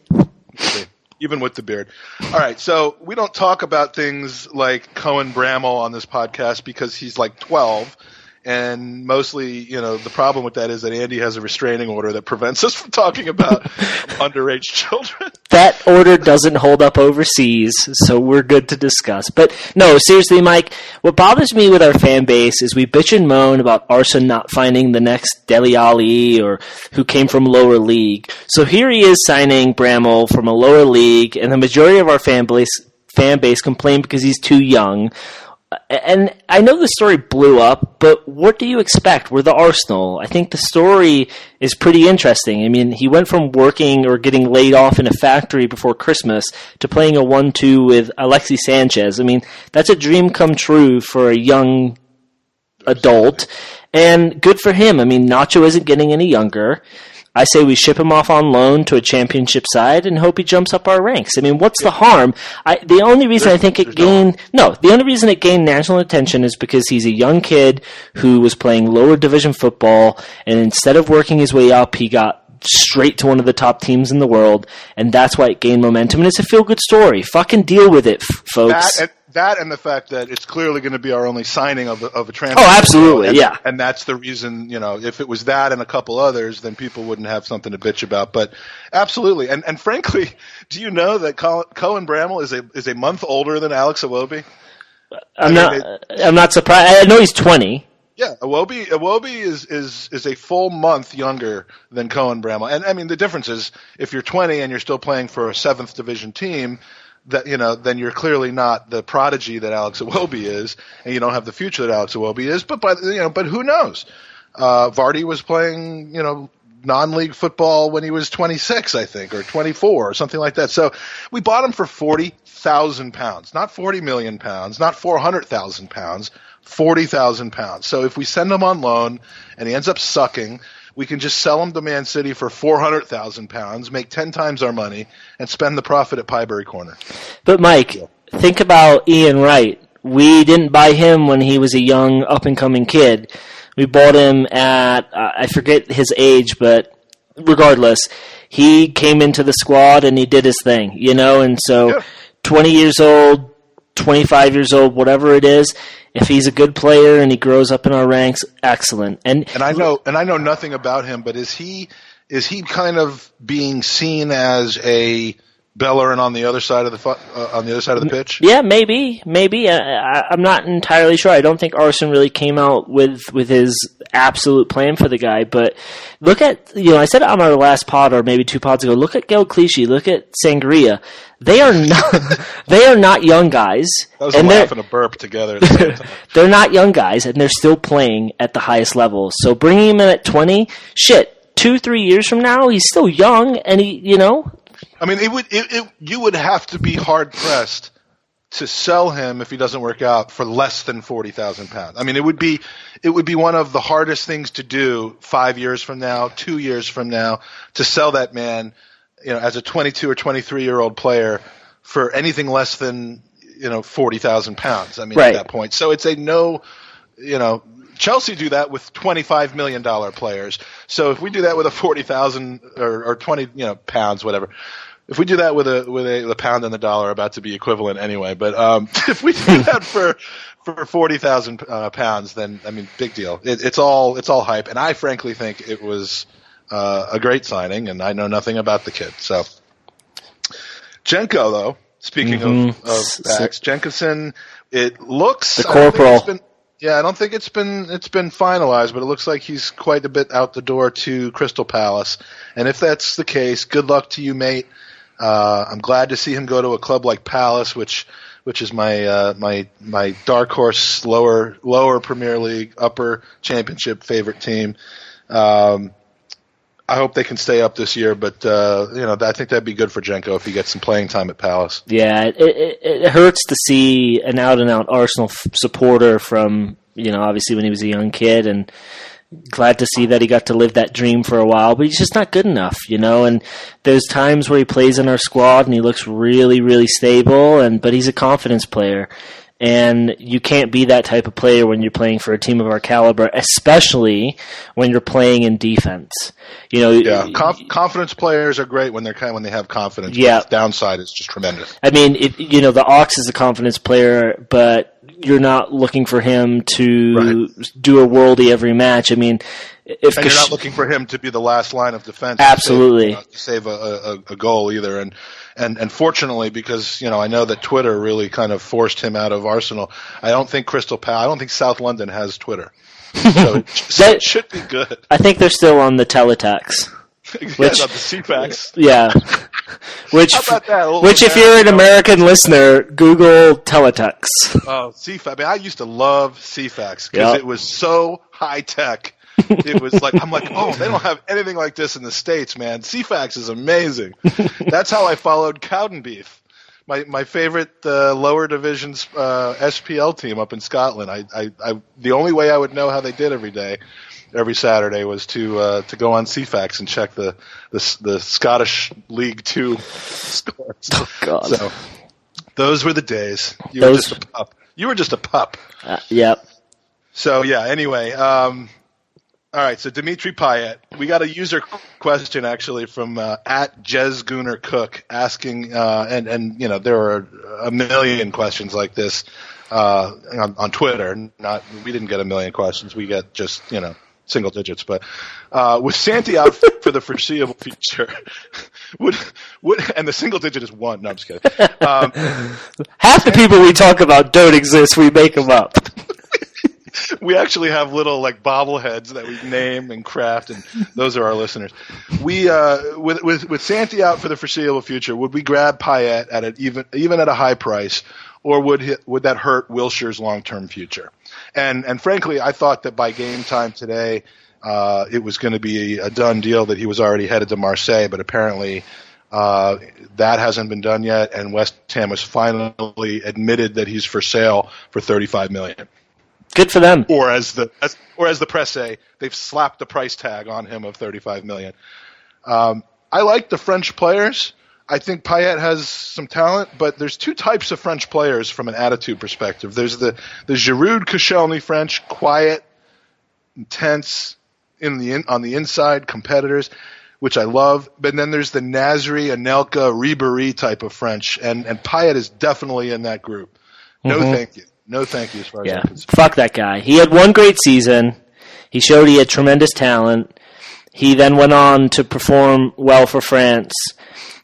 Even with the beard. All right, so we don't talk about things like Cohen Bramall on this podcast because he's like 12. And mostly, the problem with that is that Andy has a restraining order that prevents us from talking about underage children. That order doesn't hold up overseas, so we're good to discuss. But no, seriously, Mike, what bothers me with our fan base is we bitch and moan about Arsenal not finding the next Dele Alli or who came from lower league. So here he is signing Bramall from a lower league, and the majority of our fan base complain because he's too young. And I know the story blew up, but what do you expect? We're the Arsenal. I think the story is pretty interesting. I mean, he went from working or getting laid off in a factory before Christmas to playing a 1-2 with Alexis Sanchez. I mean, that's a dream come true for a young adult, and good for him. I mean, Nacho isn't getting any younger. I say we ship him off on loan to a championship side and hope he jumps up our ranks. I mean, what's the harm? The only reason it gained national attention is because he's a young kid who was playing lower division football, and instead of working his way up, he got straight to one of the top teams in the world, and that's why it gained momentum, and it's a feel-good story. Fucking deal with it, folks. That and the fact that it's clearly going to be our only signing of a transfer. Oh, absolutely, yeah. And that's the reason, if it was that and a couple others, then people wouldn't have something to bitch about. But absolutely. And frankly, do you know that Cohen Bramall is a month older than Alex Iwobi? I'm not surprised. I know he's 20. Yeah, Iwobi is a full month younger than Cohen Bramall. And I mean, the difference is if you're 20 and you're still playing for a 7th division team, that then you're clearly not the prodigy that Alex Iwobi is, and you don't have the future that Alex Iwobi is. But but who knows? Vardy was playing non-league football when he was 26, I think, or 24, or something like that. So we bought him for £40,000, not £40 million, not £400,000, £40,000. So if we send him on loan and he ends up sucking, we can just sell him to Man City for £400,000, make 10 times our money, and spend the profit at Piebury Corner. But Mike, think about Ian Wright. We didn't buy him when he was a young, up-and-coming kid. We bought him at, I forget his age, but regardless, he came into the squad and he did his thing, and so 20 years old, 25 years old, whatever it is, if he's a good player and he grows up in our ranks, excellent. And I know nothing about him, but is he kind of being seen as a Bellerin on the other side of the pitch? Yeah, maybe. I'm not entirely sure. I don't think Arsene really came out with his absolute plan for the guy. But look at I said it on our last pod or maybe 2 pods ago. Look at Gael Clichy. Look at Sangria. They are not young guys. That was a laugh and a burp together at the same time. They're not young guys, and they're still playing at the highest level. So bringing him in at 20, 2-3 years from now, he's still young, and I mean, you would have to be hard pressed to sell him if he doesn't work out for less than £40,000. I mean, it would be one of the hardest things to do 5 years from now, 2 years from now, to sell that man, as a 22 or 23-year-old player for anything less than £40,000. I mean, right. At that point, so it's a no, Chelsea do that with $25 million players. So if we do that with a 40,000 or 20, pounds, whatever. If we do that with a pound and the dollar, about to be equivalent anyway. But if we do that for 40,000 pounds, then I mean, big deal. It's all hype, and I frankly think it was a great signing, and I know nothing about the kid. So Jenko, though, speaking of backs, Jenkinson, it looks the corporal. I don't think it's been finalized, but it looks like he's quite a bit out the door to Crystal Palace. And if that's the case, good luck to you, mate. I'm glad to see him go to a club like Palace, which is my dark horse lower Premier League, upper Championship favorite team. I I hope they can stay up this year, but I think that'd be good for Jenko if he gets some playing time at Palace. Yeah, it hurts to see an out-and-out Arsenal supporter from, obviously when he was a young kid, and glad to see that he got to live that dream for a while, but he's just not good enough, and there's times where he plays in our squad and he looks really, really stable, but he's a confidence player. And you can't be that type of player when you're playing for a team of our caliber, especially when you're playing in defense. Confidence players are great when they have confidence. Yeah, but the downside is just tremendous. I mean, the Ox is a confidence player, but you're not looking for him to do a worldie every match. I mean, you're not looking for him to be the last line of defense. Absolutely, to save a goal either. And fortunately, because I know that Twitter really kind of forced him out of Arsenal. I don't think South London has Twitter, so it should be good. I think they're still on the teletext. The CFAX. Yeah. Which if you're an American listener, Google teletext. Oh, CFAX. I mean, I used to love CFAX because it was so high tech. It was like, I'm like, oh, they don't have anything like this in the States, man. CFAX is amazing. That's how I followed Cowden Beef, my favorite lower divisions SPL team up in Scotland. I the only way I would know how they did every Saturday was to go on CFAX and check the Scottish League 2 scores. Oh God! So those were the days. You were just a pup. You were just a pup. Yep. So yeah. Anyway. All right, so Dimitri Payet. We got a user question actually from at Jez Gooner Cook asking, and there are a million questions like this on Twitter. We didn't get a million questions. We get just single digits. But with Santi out for the foreseeable future, would and the single digit is 1. No, I'm just kidding. Half the people we talk about don't exist. We make them up. We actually have little bobbleheads that we name and craft, and those are our listeners. We with Santi out for the foreseeable future, would we grab Payet at even at a high price, or would that hurt Wilshire's long-term future? And frankly, I thought that by game time today, it was going to be a done deal that he was already headed to Marseille, but apparently that hasn't been done yet, and West Ham has finally admitted that he's for sale for $35 million. Good for them. Or as the press say, they've slapped the price tag on him of $35 million. I like the French players. I think Payet has some talent, but there's two types of French players from an attitude perspective. There's the Giroud Koscielny French, quiet, intense, on the inside, competitors, which I love. But then there's the Nasri, Anelka, Ribéry type of French, and Payet is definitely in that group. No, thank you. No, thank you. As far as I'm concerned. Fuck that guy. He had one great season. He showed he had tremendous talent. He then went on to perform well for France.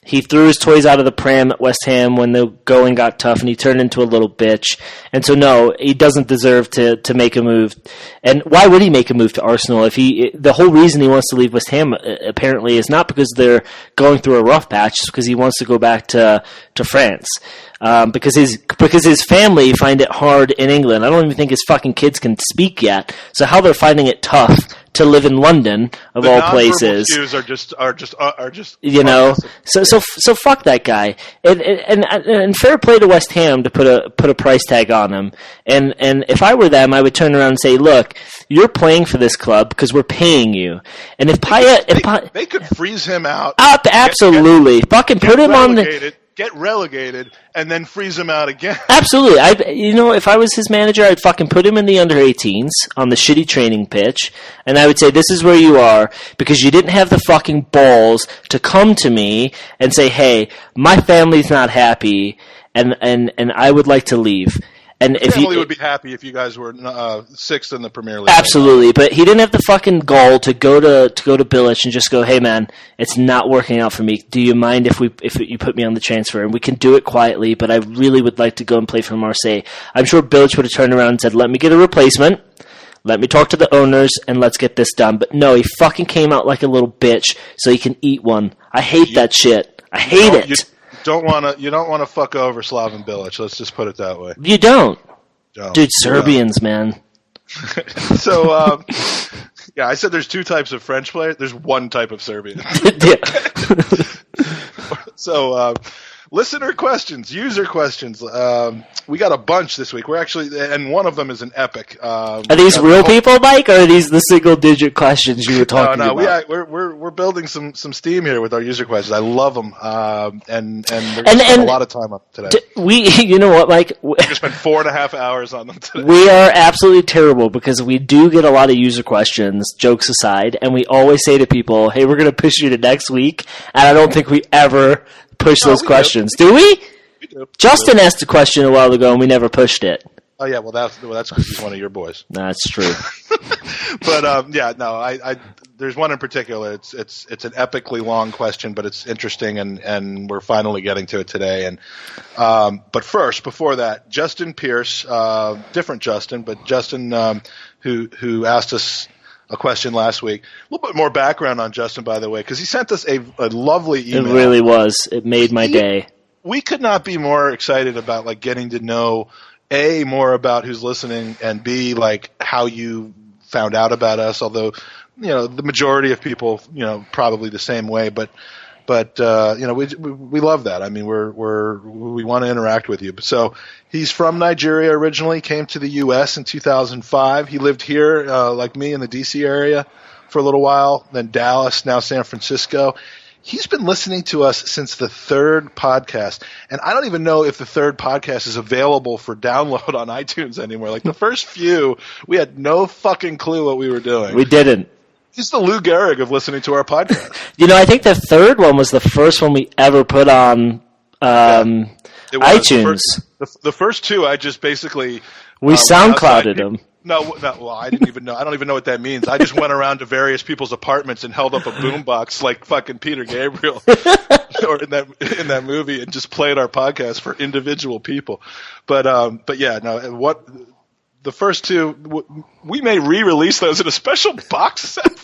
He threw his toys out of the pram at West Ham when the going got tough, and he turned into a little bitch. And so, no, he doesn't deserve to make a move. And why would he make a move to Arsenal? The whole reason he wants to leave West Ham apparently is not because they're going through a rough patch, it's because he wants to go back to France. Because his family find it hard in England. I don't even think his fucking kids can speak yet. So how they're finding it tough to live in London of all places. Cues are just So fuck that guy. And fair play to West Ham to put a price tag on him. And if I were them, I would turn around and say, look, you're playing for this club because we're paying you. And if Payet, they could freeze him out. Absolutely, fucking put him on the. Get relegated and then freeze him out again. Absolutely. If I was his manager, I'd fucking put him in the under-18s on the shitty training pitch, and I would say, this is where you are because you didn't have the fucking balls to come to me and say, hey, my family's not happy, and I would like to leave. And if family would be happy if you guys were sixth in the Premier League. Absolutely, but he didn't have the fucking gall to go to Bilic and just go, "Hey man, it's not working out for me. Do you mind if you put me on the transfer?" And we can do it quietly, but I really would like to go and play for Marseille. I'm sure Bilic would have turned around and said, "Let me get a replacement. Let me talk to the owners and let's get this done." But no, he fucking came out like a little bitch so he can eat one. I hate that shit. I hate it. You don't want to fuck over Slaven Bilic. Let's just put it that way. You don't. Dude, Serbians, man. So, Yeah, I said there's two types of French players. There's one type of Serbian. So, listener questions, user questions. We got a bunch this week. We're actually, and one of them is an epic. Are these real people, Mike, or are these the single-digit questions you were talking about? We're building some steam here with our user questions. I love them, and we're going to spend a lot of time on them today. You know what, Mike? We're going to spend 4.5 hours on them today. We are absolutely terrible because we do get a lot of user questions, jokes aside, and we always say to people, hey, we're going to push you to next week, and I don't think we ever push those questions. Do we? We do. Justin asked a question a while ago, and we never pushed it. Oh, yeah, well, that's because he's one of your boys. That's true. But, there's one in particular. It's an epically long question, but it's interesting, and we're finally getting to it today. And but first, before that, Justin Pierce, different Justin, but Justin who asked us a question last week. A little bit more background on Justin, by the way, because he sent us a lovely email. It really was. It made my day. We could not be more excited about getting to know A, more about who's listening, and B, how you found out about us. Although, the majority of people, probably the same way. But we love that. I mean, we want to interact with you. So he's from Nigeria originally, came to the U.S. in 2005. He lived here, like me, in the D.C. area for a little while, then Dallas, now San Francisco. He's been listening to us since the third podcast, and I don't even know if the third podcast is available for download on iTunes anymore. The first few, we had no fucking clue what we were doing. We didn't. He's the Lou Gehrig of listening to our podcast. I think the third one was the first one we ever put on iTunes. The first two, I just basically... We SoundClouded them. No, well, I didn't even know. I don't even know what that means. I just went around to various people's apartments and held up a boombox like fucking Peter Gabriel, or in that movie, and just played our podcast for individual people. But yeah, no. What the first two, we may re-release those in a special box set.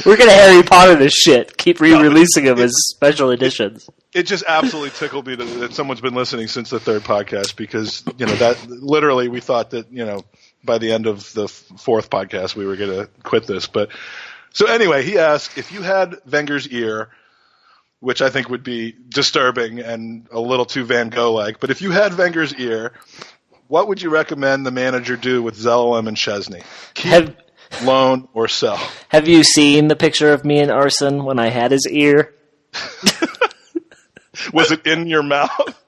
We're gonna Harry Potter this shit. Keep re-releasing them as special editions. It just absolutely tickled me that someone's been listening since the third podcast, because that literally we thought that by the end of the fourth podcast we were going to quit this. But so anyway, he asked if you had Wenger's ear, which I think would be disturbing and a little too Van Gogh-like. But if you had Wenger's ear, what would you recommend the manager do with Zelalem and Szczesny? Keep, loan, or sell? Have you seen the picture of me and Arson when I had his ear? Was it in your mouth?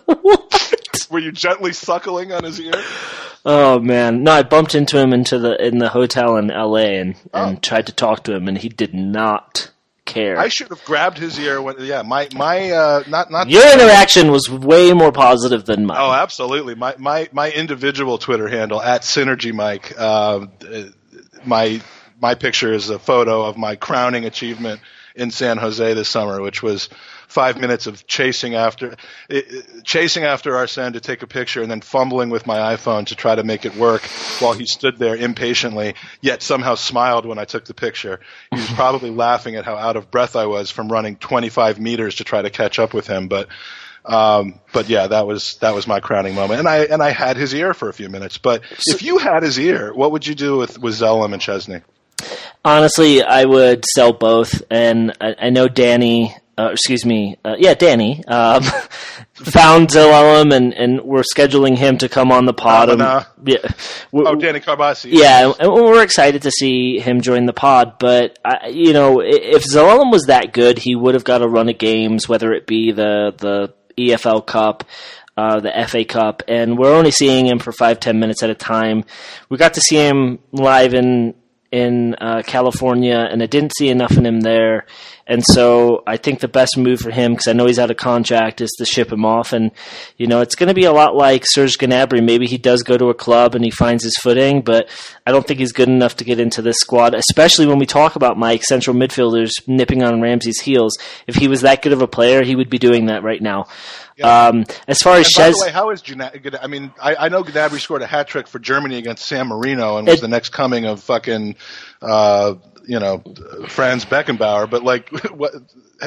What? Were you gently suckling on his ear? Oh man, no! I bumped into him in the hotel in L.A. and tried to talk to him, and he did not care. I should have grabbed his ear when. Yeah, my not. Your interaction was way more positive than mine. Oh, absolutely. My individual Twitter handle at Synergy Mike. My picture is a photo of my crowning achievement in San Jose this summer, which was 5 minutes of chasing after Arsene to take a picture and then fumbling with my iPhone to try to make it work while he stood there impatiently, yet somehow smiled when I took the picture. He was probably laughing at how out of breath I was from running 25 meters to try to catch up with him. But yeah, that was my crowning moment. And I had his ear for a few minutes. But if you had his ear, what would you do with Zelalem and Szczesny? Honestly, I would sell both. And I know Danny... Danny found Zelalem, and we're scheduling him to come on the pod. Danny Carbassi. Yeah, and we're excited to see him join the pod. But if Zelalem was that good, he would have got a run of games, whether it be the EFL Cup, the FA Cup, and we're only seeing him for 5-10 minutes at a time. We got to see him live in California, and I didn't see enough in him there. And so I think the best move for him, because I know he's out of contract, is to ship him off. And, it's going to be a lot like Serge Gnabry. Maybe he does go to a club and he finds his footing, but I don't think he's good enough to get into this squad, especially when we talk about Mike, central midfielders nipping on Ramsey's heels. If he was that good of a player, he would be doing that right now. Yeah. As far as by the way, how is Gnabry? I mean, I know Gnabry scored a hat trick for Germany against San Marino and was the next coming of fucking, Franz Beckenbauer. But what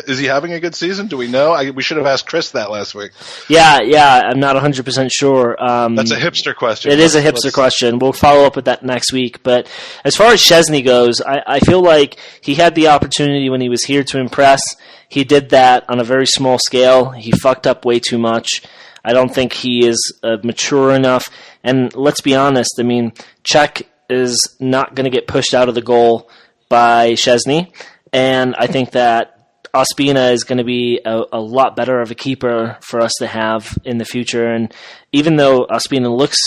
is he having a good season? Do we know? We should have asked Chris that last week. Yeah, I'm not 100% sure. That's a hipster question. It is a hipster question. We'll follow up with that next week. But as far as Szczesny goes, I feel like he had the opportunity when he was here to impress. He did that on a very small scale. He fucked up way too much. I don't think he is mature enough. And let's be honest, I mean, Czech is not going to get pushed out of the goal by Szczesny. And I think that Ospina is going to be a lot better of a keeper for us to have in the future. And even though Ospina looks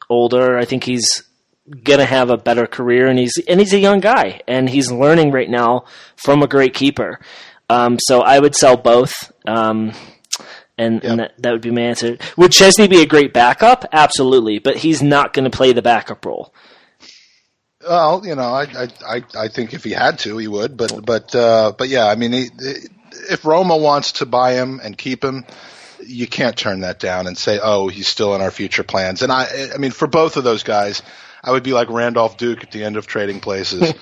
older, I think he's going to have a better career. And he's a young guy. And he's learning right now from a great keeper. So I would sell both. And that would be my answer. Would Szczesny be a great backup? Absolutely, but he's not going to play the backup role. Well, I think if he had to, he would. But yeah, I mean, if Roma wants to buy him and keep him, you can't turn that down and say, oh, he's still in our future plans. And I mean, for both of those guys, I would be like Randolph Duke at the end of Trading Places.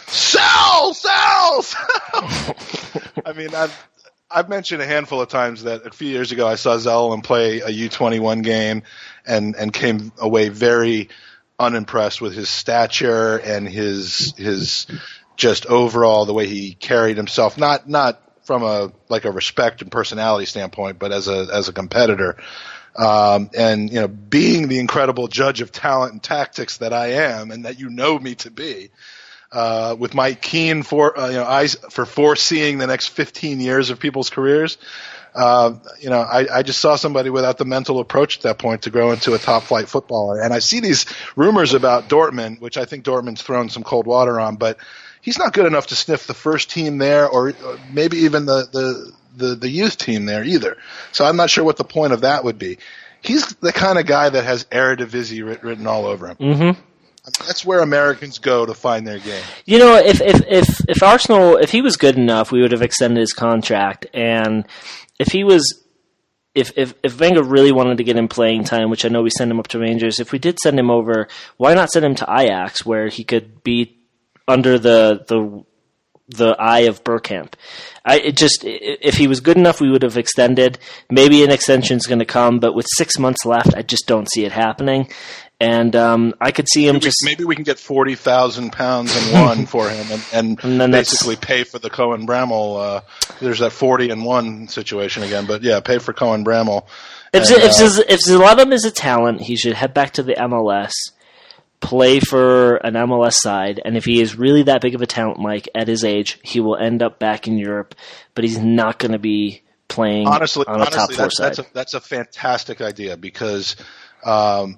Sell! I mean, I've mentioned a handful of times that a few years ago I saw Zellwein play a U21 game and came away very unimpressed with his stature and his just overall the way he carried himself, not from a respect and personality standpoint, but as a competitor. And being the incredible judge of talent and tactics that I am and that you know me to be, with my keen eyes for foreseeing the next 15 years of people's careers, I just saw somebody without the mental approach at that point to grow into a top flight footballer. And I see these rumors about Dortmund, which I think Dortmund's thrown some cold water on, but he's not good enough to sniff the first team there, or maybe even the youth team there either. So I'm not sure what the point of that would be. He's the kind of guy that has Eredivisie written all over him. Mm-hmm. That's where Americans go to find their game. If Arsenal, if he was good enough, we would have extended his contract. And if Wenger really wanted to get him playing time, which I know we send him up to Rangers, if we did send him over, why not send him to Ajax, where he could be under the eye of Bergkamp? If he was good enough, we would have extended. Maybe an extension is going to come, but with 6 months left, I just don't see it happening. And I could see him maybe we can get £40,000 and one for him, and then basically pay for the Cohen Bramall. There's that 40 and 1 situation again, but yeah, pay for Cohen Bramall. If Zlatan is a talent, he should head back to the MLS, play for an MLS side, and if he is really that big of a talent, Mike, at his age, he will end up back in Europe, but he's not going to be playing on a top four side. That's a fantastic idea because. I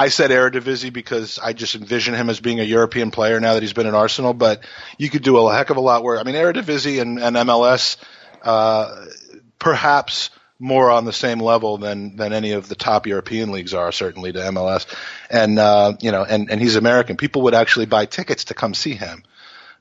said Eredivisie because I just envision him as being a European player now that he's been at Arsenal, but you could do a heck of a lot worse. I mean, Eredivisie and MLS, perhaps more on the same level than any of the top European leagues are, certainly to MLS. And he's American. People would actually buy tickets to come see him.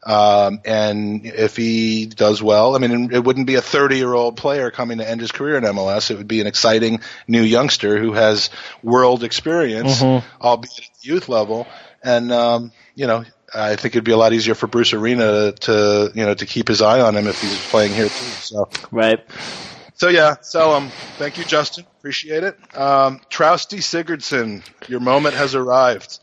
And if he does well, I mean, it wouldn't be a 30-year-old player coming to end his career in MLS. It would be an exciting new youngster who has world experience, albeit at the youth level. And, I think it'd be a lot easier for Bruce Arena to keep his eye on him if he's playing here too. So. Right. So yeah, thank you, Justin. Appreciate it. Trausti Sigurdsson, your moment has arrived.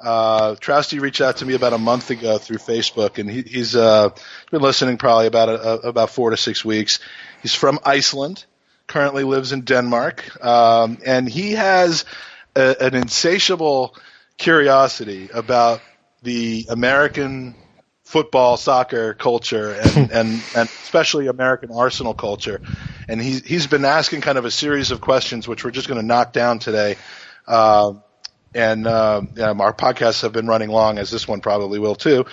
Trausti reached out to me about a month ago through Facebook, and he's been listening probably about 4 to 6 weeks. He's from Iceland, currently lives in Denmark, and he has an insatiable curiosity about the American football, soccer culture, and especially American Arsenal culture. And he's been asking kind of a series of questions, which we're just going to knock down today. Our podcasts have been running long, as this one probably will too.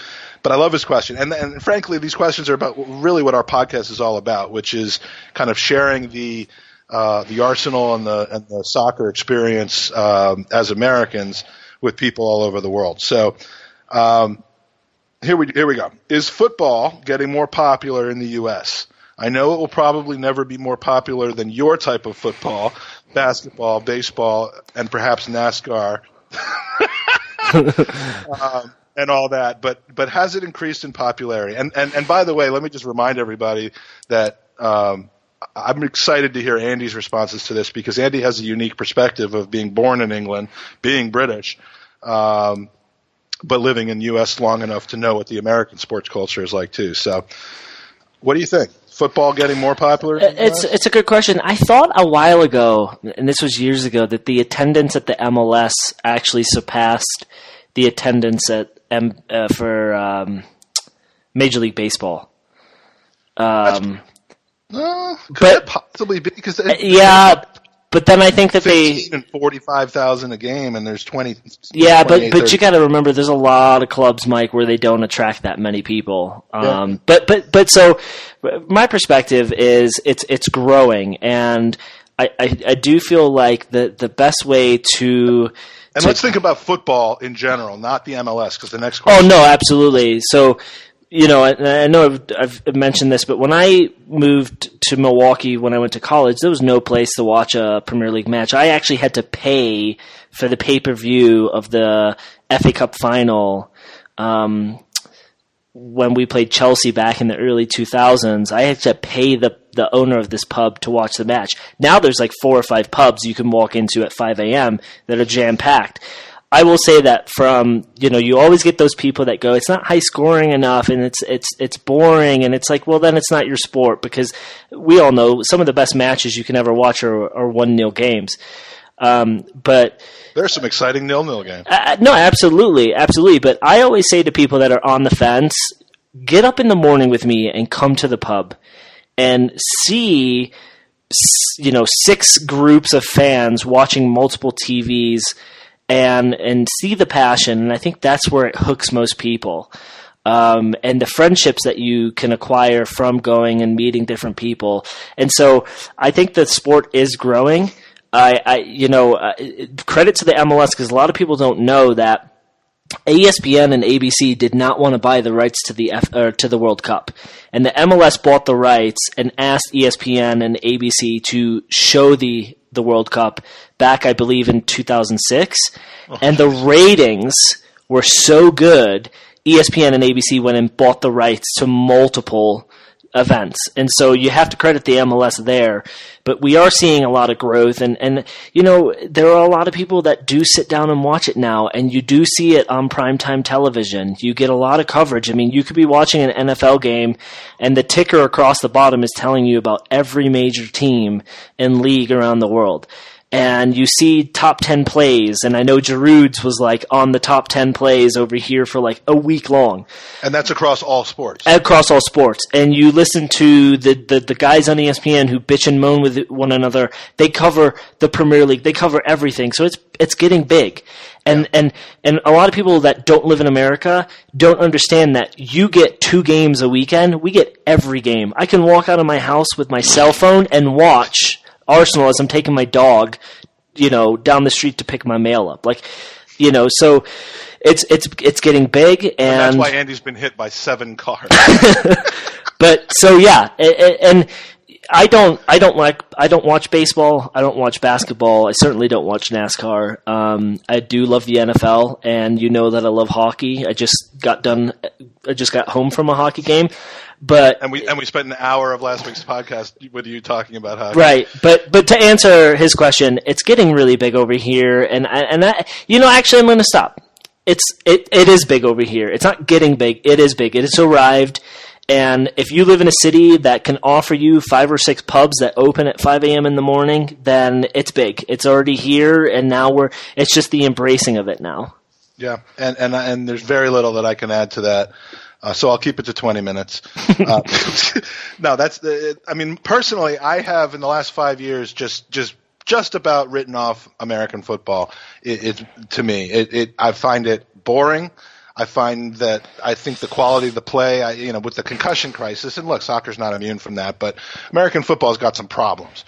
But I love his question. And frankly, these questions are about really what our podcast is all about, which is kind of sharing the Arsenal and the soccer experience as Americans with people all over the world. So here we go. Is football getting more popular in the U.S.? I know it will probably never be more popular than your type of football, basketball, baseball, and perhaps NASCAR. and all that, but has it increased in popularity? And by the way, let me just remind everybody that I'm excited to hear Andy's responses to this, because Andy has a unique perspective of being born in England, being British, but living in the U.S. long enough to know what the American sports culture is like too. So what do you think? Football getting more popular? It's a good question. I thought a while ago, and this was years ago, that the attendance at the MLS actually surpassed the attendance at for Major League Baseball. Could it possibly be? Because but then I think that 15 and 45,000 a game, and there's 20. Yeah, but you got to remember, there's a lot of clubs, Mike, where they don't attract that many people. But so my perspective is it's growing, and I do feel like the best way to. And let's think about football in general, not the MLS, because the next question. Oh no, absolutely. So. I know I've mentioned this, but when I moved to Milwaukee when I went to college, there was no place to watch a Premier League match. I actually had to pay for the pay-per-view of the FA Cup final when we played Chelsea back in the early 2000s. I had to pay the owner of this pub to watch the match. Now there's like 4 or 5 pubs you can walk into at 5 a.m. that are jam-packed. I will say that you always get those people that go, it's not high scoring enough, and it's boring, and it's like, well, then it's not your sport, because we all know some of the best matches you can ever watch are 1-0 games. But there's some exciting 0-0 games. No, absolutely. But I always say to people that are on the fence, get up in the morning with me and come to the pub and see, 6 groups of fans watching multiple TVs. And see the passion, and I think that's where it hooks most people. And the friendships that you can acquire from going and meeting different people. And so I think the sport is growing. Credit to the MLS, because a lot of people don't know that ESPN and ABC did not want to buy the rights to the World Cup, and the MLS bought the rights and asked ESPN and ABC to show the World Cup back, I believe, in 2006, and the ratings were so good, ESPN and ABC went and bought the rights to multiple events. And so you have to credit the MLS there. But we are seeing a lot of growth, and there are a lot of people that do sit down and watch it now, and you do see it on primetime television. You get a lot of coverage. I mean, you could be watching an NFL game, and the ticker across the bottom is telling you about every major team and league around the world. And you see top 10 plays, and I know Giroud's was like on the top 10 plays over here for like a week long. And that's across all sports. Across all sports. And you listen to the guys on ESPN who bitch and moan with one another. They cover the Premier League. They cover everything. So it's getting big. And a lot of people that don't live in America don't understand that you get 2 games a weekend. We get every game. I can walk out of my house with my cell phone and watch Arsenal as I'm taking my dog, down the street to pick my mail up. So it's getting big, and that's why Andy's been hit by 7 cars. But so yeah, and I don't watch baseball. I don't watch basketball. I certainly don't watch NASCAR. I do love the NFL, and you know that I love hockey. I just got home from a hockey game. And we spent an hour of last week's podcast with you talking about hockey. Right, but to answer his question, it's getting really big over here, and actually I'm going to stop. It is big over here. It's not getting big. It is big. It has arrived, and if you live in a city that can offer you 5 or 6 pubs that open at 5 a.m. in the morning, then it's big. It's already here, and now it's just the embracing of it now. Yeah, and there's very little that I can add to that. So I'll keep it to 20 minutes. No, personally, I have in the last 5 years just about written off American football. To me, I find it boring. I think the quality of the play, with the concussion crisis, and look, soccer's not immune from that, but American football's got some problems,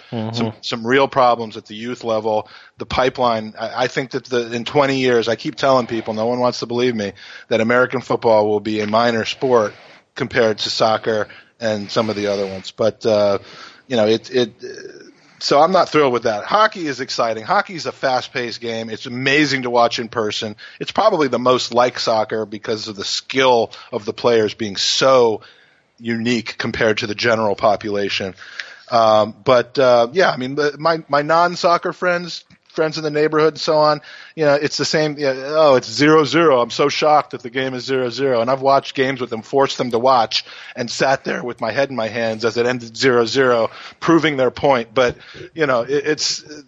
some real problems at the youth level. The pipeline, I think that in 20 years, I keep telling people, no one wants to believe me, that American football will be a minor sport compared to soccer and some of the other ones. But, So I'm not thrilled with that. Hockey is exciting. Hockey is a fast-paced game. It's amazing to watch in person. It's probably the most like soccer because of the skill of the players being so unique compared to the general population. Yeah, I mean, my non-soccer friends in the neighborhood and so on, it's the same. It's 0-0. I'm so shocked that the game is 0-0. And I've watched games with them, forced them to watch, and sat there with my head in my hands as it ended 0-0, proving their point. But, if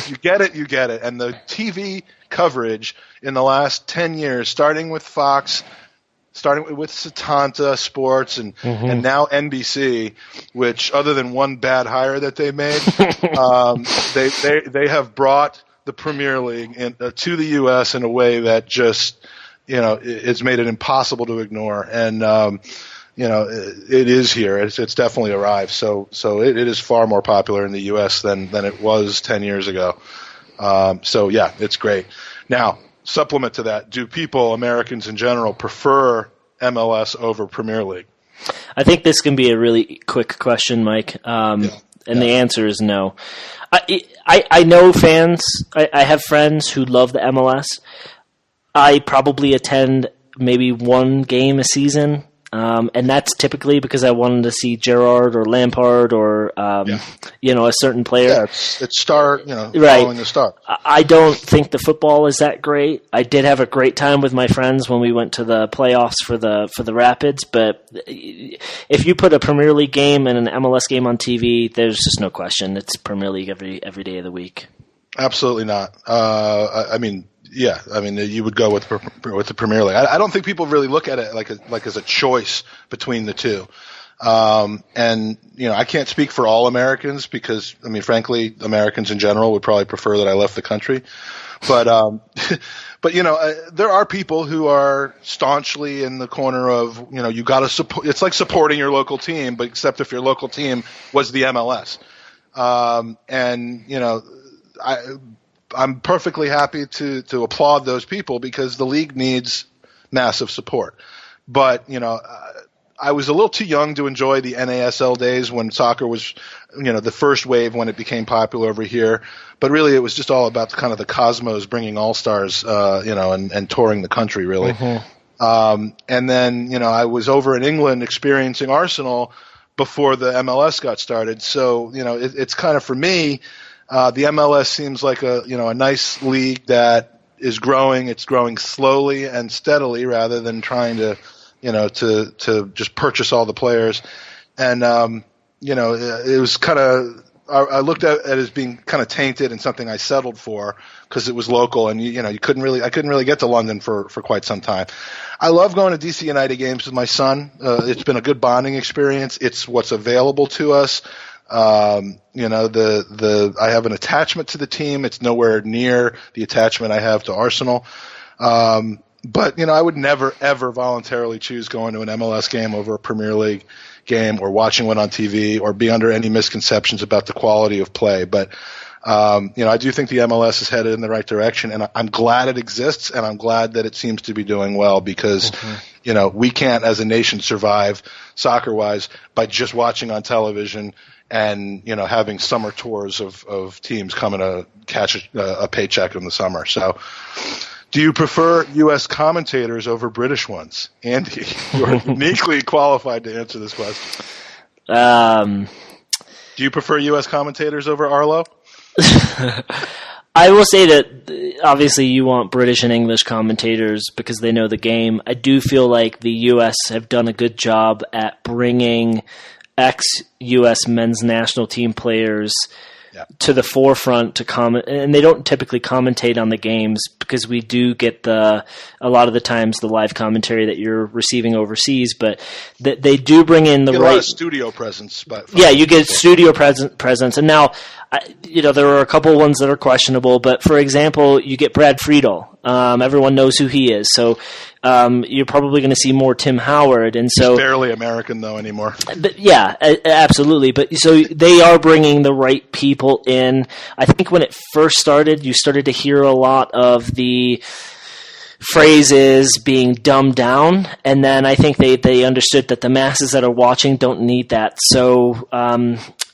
you get it, you get it. And the TV coverage in the last 10 years, starting with Fox, starting with Setanta Sports and now NBC, which other than one bad hire that they made, they have brought the Premier League to the U.S. in a way that just, it's made it impossible to ignore. And, it is here. It's definitely arrived. So it is far more popular in the U.S. than it was 10 years ago. It's great. Now, supplement to that, do people, Americans in general, prefer MLS over Premier League? I think this can be a really quick question, Mike, and the answer is no. I know fans. I have friends who love the MLS. I probably attend maybe one game a season. And that's typically because I wanted to see Gerrard or Lampard or, a certain player. Yeah, it's star, right. Following the star. I don't think the football is that great. I did have a great time with my friends when we went to the playoffs for the Rapids, but if you put a Premier League game and an MLS game on TV, there's just no question. It's Premier League every day of the week. Absolutely not. You would go with the Premier League. I don't think people really look at it like as a choice between the two. I can't speak for all Americans because, frankly, Americans in general would probably prefer that I left the country. But there are people who are staunchly in the corner of, you got to support. It's like supporting your local team, but except if your local team was the MLS. I'm perfectly happy to applaud those people because the league needs massive support. But, I was a little too young to enjoy the NASL days when soccer was, the first wave when it became popular over here. But really it was just all about kind of the cosmos bringing all-stars, and touring the country really. And then, I was over in England experiencing Arsenal before the MLS got started. So, it's kind of for me, the MLS seems like a nice league that is growing. It's growing slowly and steadily rather than trying to, to just purchase all the players. And, it was kind of, I looked at it as being kind of tainted and something I settled for because it was local and, I couldn't really get to London for quite some time. I love going to DC United games with my son. It's been a good bonding experience. It's what's available to us. I have an attachment to the team. It's nowhere near the attachment I have to Arsenal. But I would never, ever voluntarily choose going to an MLS game over a Premier League game or watching one on TV or be under any misconceptions about the quality of play. But, I do think the MLS is headed in the right direction and I'm glad it exists and I'm glad that it seems to be doing well because, we can't as a nation survive soccer wise by just watching on television and, having summer tours of teams coming to catch a paycheck in the summer. So do you prefer U.S. commentators over British ones? Andy, you are uniquely qualified to answer this question. Do you prefer U.S. commentators over Arlo? I will say that obviously you want British and English commentators because they know the game. I do feel like the U.S. have done a good job at bringing ex-U.S. men's national team players to the forefront to comment, and they don't typically commentate on the games because we do get a lot of the times the live commentary that you're receiving overseas, but they do bring in the right a lot of studio presence. You get studio presence, and now there are a couple ones that are questionable, but for example, you get Brad Friedel. Everyone knows who he is, so you're probably going to see more Tim Howard, and so he's barely American though anymore. But yeah, absolutely. But so they are bringing the right people in. I think when it first started, you started to hear a lot of the phrases being dumbed down, and then I think they understood that the masses that are watching don't need that. So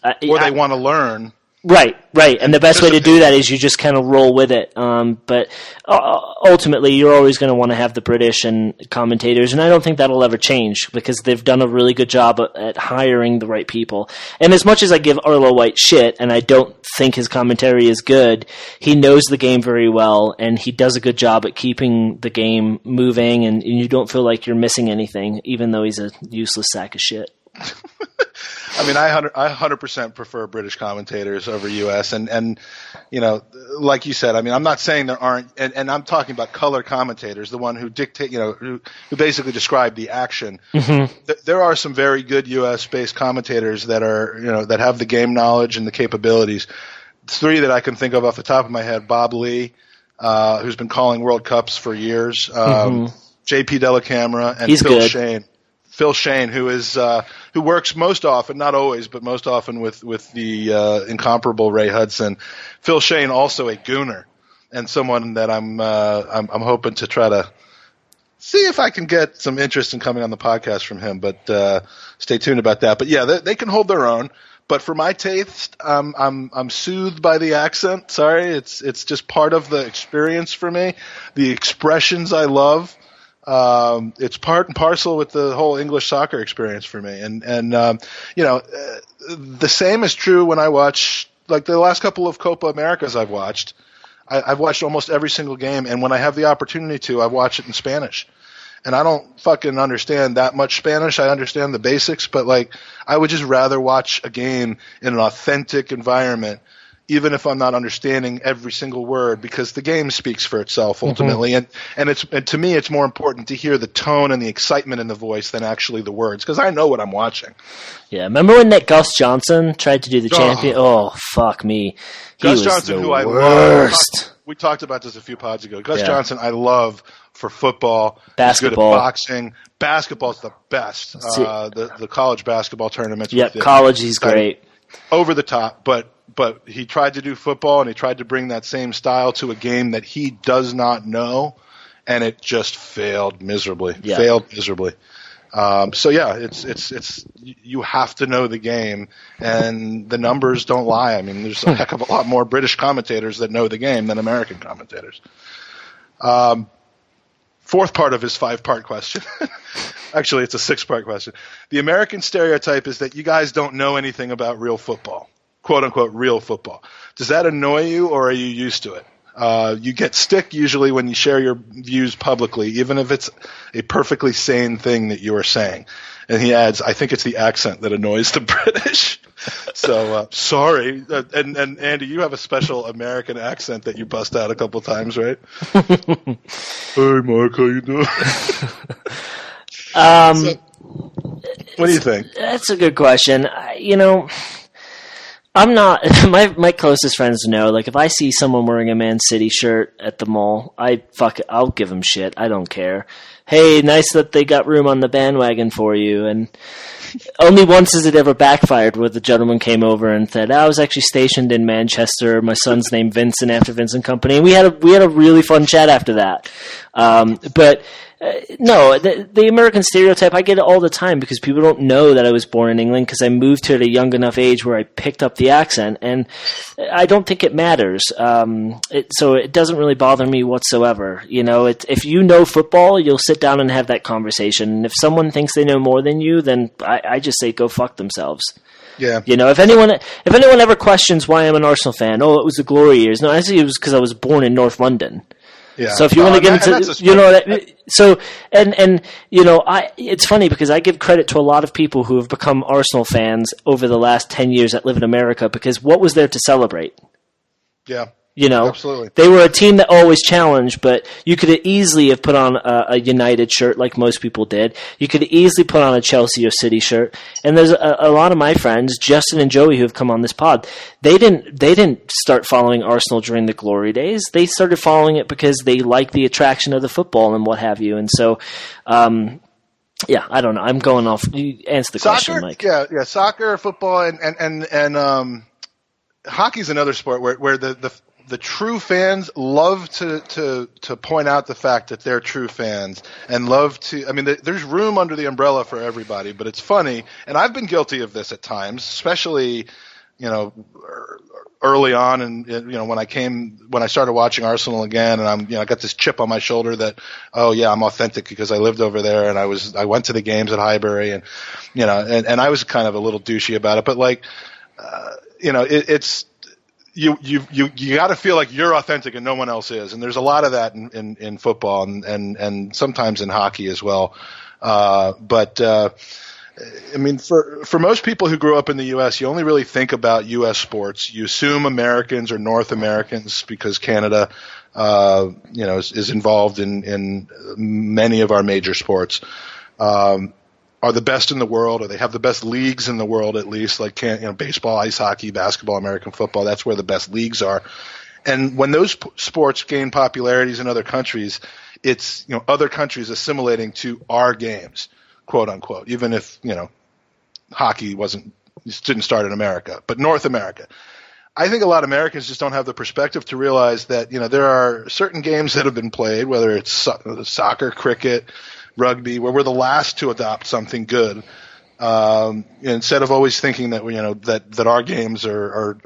or they want to learn. Right. And the best way to do that is you just kind of roll with it. But ultimately, you're always going to want to have the British and commentators, and I don't think that'll ever change because they've done a really good job at hiring the right people. And as much as I give Arlo White shit, and I don't think his commentary is good, he knows the game very well, and he does a good job at keeping the game moving, and you don't feel like you're missing anything, even though he's a useless sack of shit. I mean, I 100% prefer British commentators over U.S. and you know, like you said, I mean, I'm not saying there aren't, and I'm talking about color commentators, the one who dictate, you know, who basically describe the action. Mm-hmm. There are some very good U.S.-based commentators that are, you know, that have the game knowledge and the capabilities. Three that I can think of off the top of my head: Bob Lee, who's been calling World Cups for years, J.P. Dellacamera, and Phil Shane, who works most often, not always, but most often with the incomparable Ray Hudson. Phil Shane, also a Gooner, and someone that I'm hoping to try to see if I can get some interest in coming on the podcast from him. But stay tuned about that. But yeah, they can hold their own. But for my taste, I'm soothed by the accent. Sorry, it's just part of the experience for me. The expressions I love. It's part and parcel with the whole English soccer experience for me. And you know, the same is true when I watch, like the last couple of Copa Americas I've watched. I've watched almost every single game, and when I have the opportunity to, I watch it in Spanish. And I don't fucking understand that much Spanish. I understand the basics, but like, I would just rather watch a game in an authentic environment, even if I'm not understanding every single word, because the game speaks for itself ultimately. Mm-hmm. And to me, it's more important to hear the tone and the excitement in the voice than actually the words, because I know what I'm watching. Yeah, remember when that Gus Johnson tried to do the champion? Oh, fuck me. Gus Johnson, who I love. We talked about this a few pods ago. Gus Johnson, I love for football. Basketball. He's good at boxing. Basketball's the best. The college basketball tournaments. Yep, college, he's great. Over the top, but he tried to do football, and he tried to bring that same style to a game that he does not know, and it just failed miserably. So yeah, it's you have to know the game, and the numbers don't lie. I mean, there's a heck of a lot more British commentators that know the game than American commentators. Fourth part of his 5-part question. Actually, it's a 6-part question. The American stereotype is that you guys don't know anything about real football, quote unquote real football. Does that annoy you, or are you used to it? You get stick usually when you share your views publicly, even if it's a perfectly sane thing that you are saying. And he adds, I think it's the accent that annoys the British. So, sorry. And Andy, you have a special American accent that you bust out a couple times, right? Hey, Mark, how you doing? What do you think? That's a good question. I'm not – my closest friends know, like, if I see someone wearing a Man City shirt at the mall, I'll give them shit. I don't care. Hey, nice that they got room on the bandwagon for you. And only once has it ever backfired where the gentleman came over and said, I was actually stationed in Manchester. My son's named Vincent after Vincent Company. And we had a really fun chat after that. No, the American stereotype, I get it all the time because people don't know that I was born in England because I moved here at a young enough age where I picked up the accent, and I don't think it matters. So it doesn't really bother me whatsoever. If you know football, you'll sit down and have that conversation. And if someone thinks they know more than you, then I just say go fuck themselves. Yeah. If anyone ever questions why I'm an Arsenal fan, it was the glory years. No, I think it was because I was born in North London. Yeah. So if you want to get into, it's funny because I give credit to a lot of people who have become Arsenal fans over the last 10 years that live in America because what was there to celebrate? Yeah. Absolutely. They were a team that always challenged, but you could easily have put on a United shirt like most people did. You could easily put on a Chelsea or City shirt. And there's a lot of my friends, Justin and Joey, who have come on this pod. They didn't start following Arsenal during the glory days. They started following it because they like the attraction of the football and what have you. And so, I don't know. I'm going off. You answer the question, Mike. Yeah, soccer, football, and hockey's another sport where the true fans love to point out the fact that they're true fans and love to – I mean, there's room under the umbrella for everybody, but it's funny. And I've been guilty of this at times, especially early on, and when I started watching Arsenal again, and I got this chip on my shoulder that, oh yeah, I'm authentic because I lived over there and I went to the games at Highbury, and and I was kind of a little douchey about it, but it's you got to feel like you're authentic and no one else is, and there's a lot of that in football and sometimes in hockey as well, I mean, for most people who grew up in the U.S., you only really think about U.S. sports. You assume Americans or North Americans because Canada, is involved in many of our major sports, are the best in the world, or they have the best leagues in the world, at least, like baseball, ice hockey, basketball, American football. That's where the best leagues are. And when those sports gain popularities in other countries, it's other countries assimilating to our games, quote unquote, even if, hockey didn't start in America, but North America. I think a lot of Americans just don't have the perspective to realize that, there are certain games that have been played, whether it's soccer, cricket, rugby, where we're the last to adopt something good. Instead of always thinking that, that our games are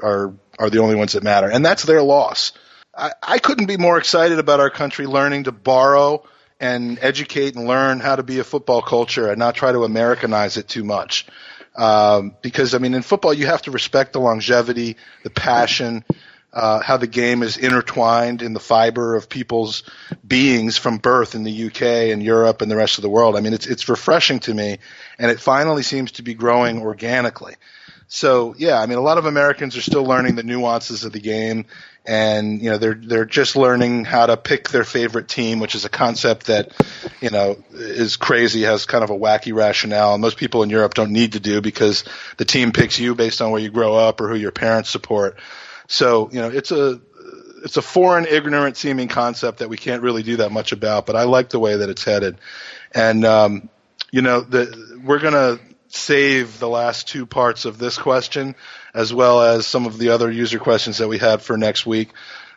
the only ones that matter. And that's their loss. I couldn't be more excited about our country learning to borrow and educate and learn how to be a football culture and not try to Americanize it too much. Because, in football, you have to respect the longevity, the passion, how the game is intertwined in the fiber of people's beings from birth in the UK and Europe and the rest of the world. It's refreshing to me, and it finally seems to be growing organically. So, yeah, a lot of Americans are still learning the nuances of the game, and they're just learning how to pick their favorite team, which is a concept that is crazy, has kind of a wacky rationale, and most people in Europe don't need to do because the team picks you based on where you grow up or who your parents support. So it's a foreign, ignorant seeming concept that we can't really do that much about, but I like the way that it's headed, and we're gonna save the last two parts of this question as well as some of the other user questions that we had for next week,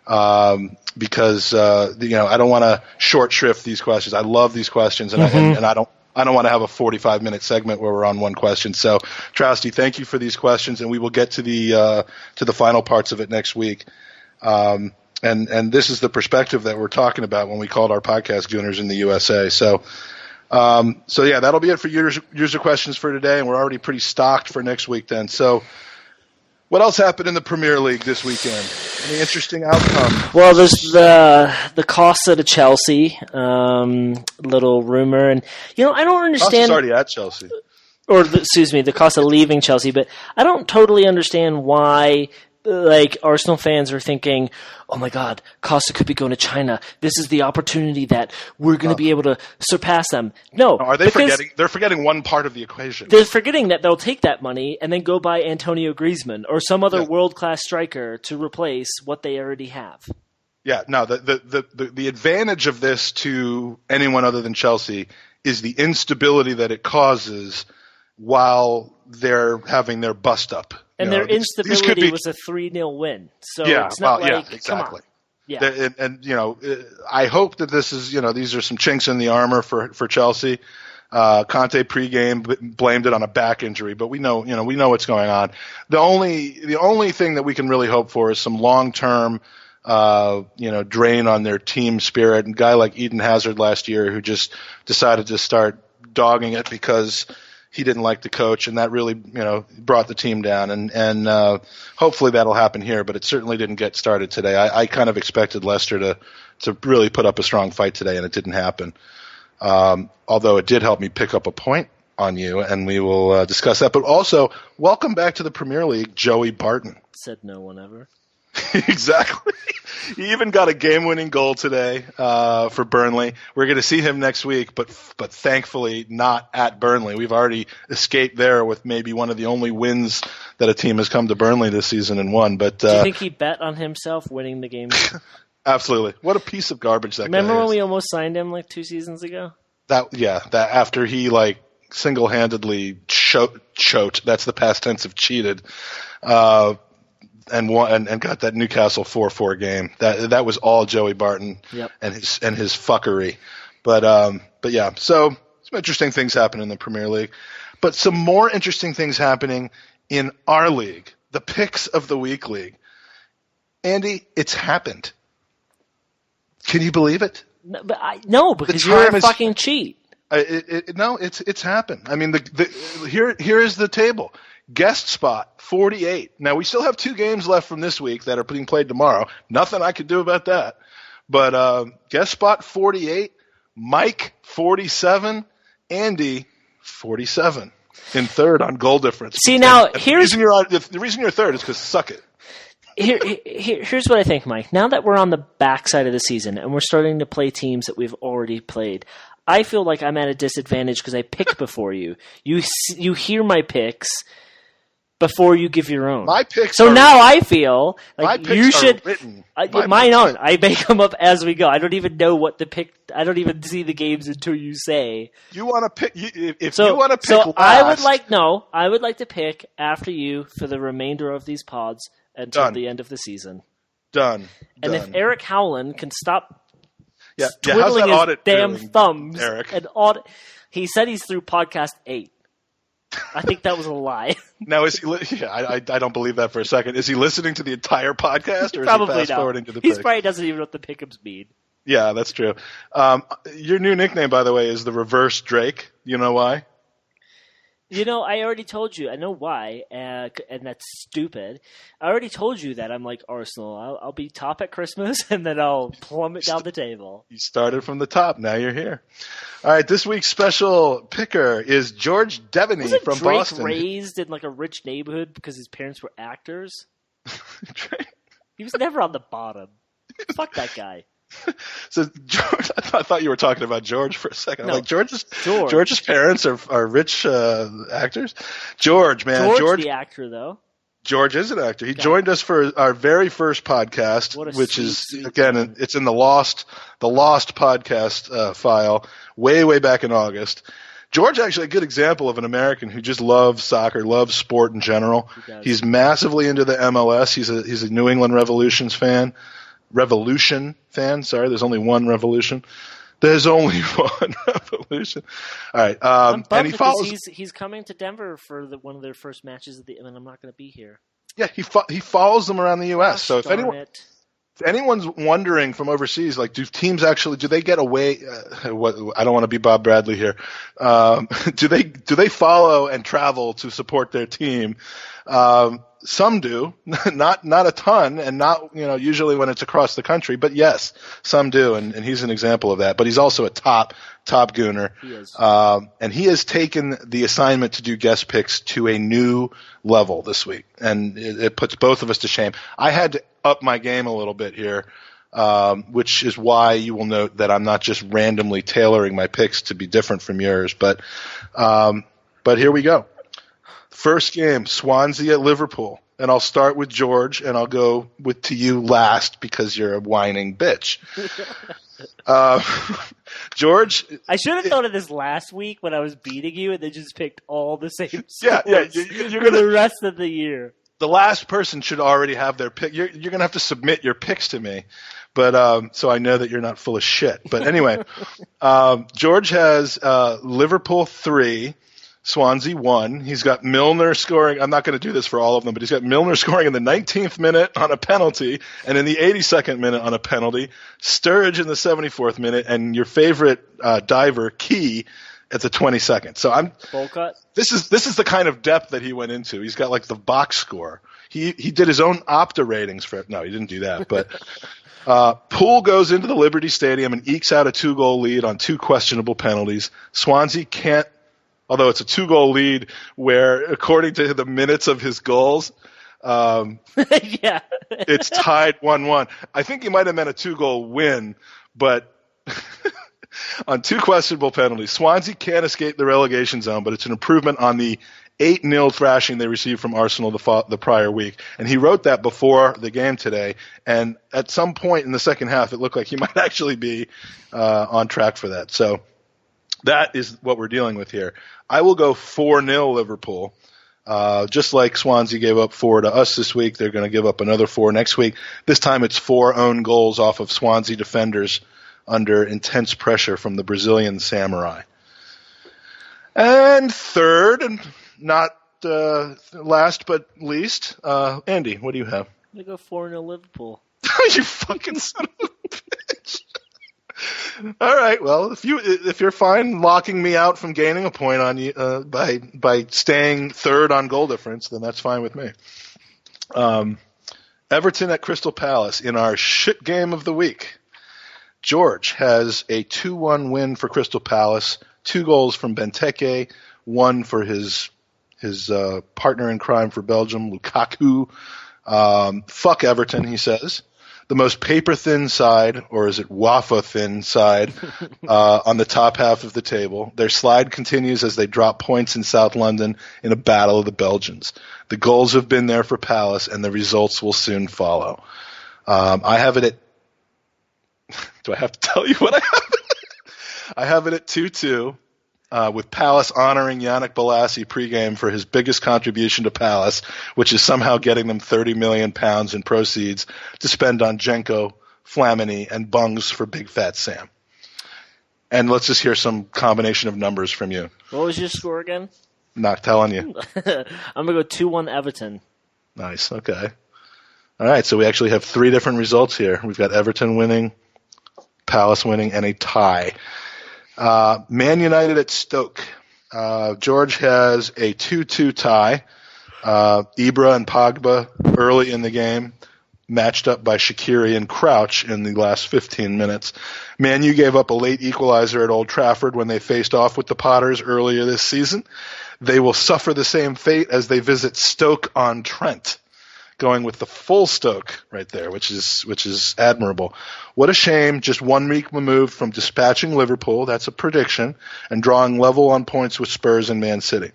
because I don't want to short shrift these questions. I love these questions, and I don't want to have a 45-minute segment where we're on one question. So, Trousty, thank you for these questions, and we will get to the final parts of it next week. And this is the perspective that we're talking about when we called our podcast Gooners in the USA. So yeah, that'll be it for user questions for today, and we're already pretty stocked for next week then. So what else happened in the Premier League this weekend? Any interesting outcomes? Well, there's the Costa to Chelsea little rumor, and I don't understand. Costa's already at Chelsea. The Costa leaving Chelsea, but I don't totally understand why. Arsenal fans are thinking, oh my God, Costa could be going to China. This is the opportunity that we're going to be able to surpass them. No. Are they forgetting? They're forgetting one part of the equation. They're forgetting that they'll take that money and then go buy Antonio Griezmann or some other world-class striker to replace what they already have. Yeah, no, the advantage of this to anyone other than Chelsea is the instability that it causes while they're having their bust up. And their instability was a 3-0 win. So it's not exactly. Come on. Yeah. And I hope that this is, these are some chinks in the armor for Chelsea. Conte pregame blamed it on a back injury, but we know what's going on. The only thing that we can really hope for is some long-term, drain on their team spirit. And a guy like Eden Hazard last year who just decided to start dogging it because he didn't like the coach, and that really, brought the team down. And hopefully that'll happen here, but it certainly didn't get started today. I kind of expected Leicester to really put up a strong fight today, and it didn't happen. Although it did help me pick up a point on you, and we will discuss that. But also, welcome back to the Premier League, Joey Barton. Said no one ever. Exactly. He even got a game-winning goal today for Burnley. We're going to see him next week, but thankfully not at Burnley. We've already escaped there with maybe one of the only wins that a team has come to Burnley this season and won. But do you think he bet on himself winning the game? Absolutely. What a piece of garbage that Remember guy is. when we almost signed him 2 seasons ago? That after he single-handedly choked. That's the past tense of cheated. And won and got that Newcastle 4-4 game. That was all Joey Barton and his fuckery. But yeah, so some interesting things happen in the Premier League. But some more interesting things happening in our league, the picks of the week league. Andy, it's happened. Can you believe it? No, because you're a fucking cheat. No, it's happened. I mean, here is the table. Guest spot 48. Now we still have 2 games left from this week that are being played tomorrow. Nothing I could do about that. But guest spot 48, Mike 47, Andy 47 in third on goal difference. See, now the reason you're third is because suck it. Here's what I think, Mike. Now that we're on the backside of the season and we're starting to play teams that we've already played, I feel like I'm at a disadvantage because I picked before you. You hear my picks before you give your own. My picks. So now I feel like you should. Written. Mine aren't. I make them up as we go. I don't even know what to pick. I don't even see the games until you say. You want to pick? If you want to pick, so last, I would like to pick after you for the remainder of these pods until the end of the season. Done. And if Eric Howland can stop. Twiddling his damn thumbs. Eric? He said he's through podcast 8. I think that was a lie. Now, is he? I don't believe that for a second. Is he listening to the entire podcast, or probably is he fast forwarding to the He picks? probably doesn't even know what the pick'ems mean. Yeah, that's true. Your new nickname, by the way, is the Reverse Drake. You know why? I already told you. I know why, and that's stupid. I already told you that I'm like Arsenal. I'll be top at Christmas, and then I'll plummet down the table. You started from the top. Now you're here. All right, this week's special picker is George Devaney from Drake Boston. Raised in like a rich neighborhood because his parents were actors? He was never on the bottom. Fuck that guy. So George, I thought you were talking about George for a second. No, I'm like, George's parents are rich actors. George, man, George the actor though. George is an actor. He joined us for our very first podcast, which is again, it's in the Lost podcast file, way back in August. George actually a good example of an American who just loves soccer, loves sport in general. He's massively into the MLS. He's a New England Revolution fan. Sorry, there's only one Revolution. There's only one Revolution. All right, I'm bummed and he follows. He's coming to Denver for one of their first matches and I'm not going to be here. Yeah, he follows them around the U.S. So if anyone's wondering from overseas, like, do teams actually do they get away? I don't want to be Bob Bradley here. Do they follow and travel to support their team? Some do, not a ton, and not usually when it's across the country. But yes, some do, and he's an example of that. But he's also a top Gooner. He is. And he has taken the assignment to do guest picks to a new level this week, and it puts both of us to shame. I had to up my game a little bit here, which is why you will note that I'm not just randomly tailoring my picks to be different from yours. But here we go. First game, Swansea at Liverpool. And I'll start with George, and I'll go to you last because you're a whining bitch. George. I should have thought of this last week when I was beating you and then just picked all the same scores you're for the rest of the year. The last person should already have their pick. You're going to have to submit your picks to me. But so I know that you're not full of shit. But anyway, George has Liverpool 3. Swansea 1. He's got Milner scoring. I'm not going to do this for all of them, but he's got Milner scoring in the 19th minute on a penalty and in the 82nd minute on a penalty. Sturridge in the 74th minute, and your favorite diver, Key, at the 22nd. So Bolcott. This is the kind of depth that he went into. He's got like the box score. He did his own Opta ratings for it. No, he didn't do that. But Poole goes into the Liberty Stadium and ekes out a 2-goal lead on 2 questionable penalties. Swansea can't. Although it's a 2-goal lead where, according to the minutes of his goals, it's tied 1-1. I think he might have meant a 2-goal win, but on 2 questionable penalties, Swansea can't escape the relegation zone, but it's an improvement on the 8-0 thrashing they received from Arsenal the prior week. And he wrote that before the game today, and at some point in the second half, it looked like he might actually be on track for that. So that is what we're dealing with here. I will go 4-0 Liverpool. Just like Swansea gave up 4 to us this week, they're going to give up another 4 next week. This time it's 4 own goals off of Swansea defenders under intense pressure from the Brazilian Samurai. And third, and not last but least, Andy, what do you have? I'm going to go 4-0 Liverpool. You fucking son of a bitch. All right, well, if you're fine locking me out from gaining a point on you by staying third on goal difference, then that's fine with me. Everton at Crystal Palace in our shit game of the week. George has a 2-1 win for Crystal Palace, 2 goals from Benteke, 1 for his partner in crime for Belgium, Lukaku. Fuck Everton, he says. The most paper-thin side, or is it wafa-thin side, on the top half of the table. Their slide continues as they drop points in South London in a battle of the Belgians. The goals have been there for Palace, and the results will soon follow. I have it at... Do I have to tell you what I have? I have it at 2-2. With Palace honoring Yannick Bolasie pregame for his biggest contribution to Palace, which is somehow getting them £30 million in proceeds to spend on Jenko, Flamini, and Bungs for Big Fat Sam. And let's just hear some combination of numbers from you. What was your score again? Not telling you. I'm going to go 2-1 Everton. Nice, okay. All right, so we actually have 3 different results here. We've got Everton winning, Palace winning, and a tie. Man United at Stoke. George has a 2-2 tie. Ibra and Pogba early in the game, matched up by Shaqiri and Crouch in the last 15 minutes. Man U gave up a late equalizer at Old Trafford when they faced off with the Potters earlier this season. They will suffer the same fate as they visit Stoke-on-Trent. Going with the full Stoke right there, which is admirable. What a shame, just 1 week removed from dispatching Liverpool, that's a prediction, and drawing level on points with Spurs and Man City.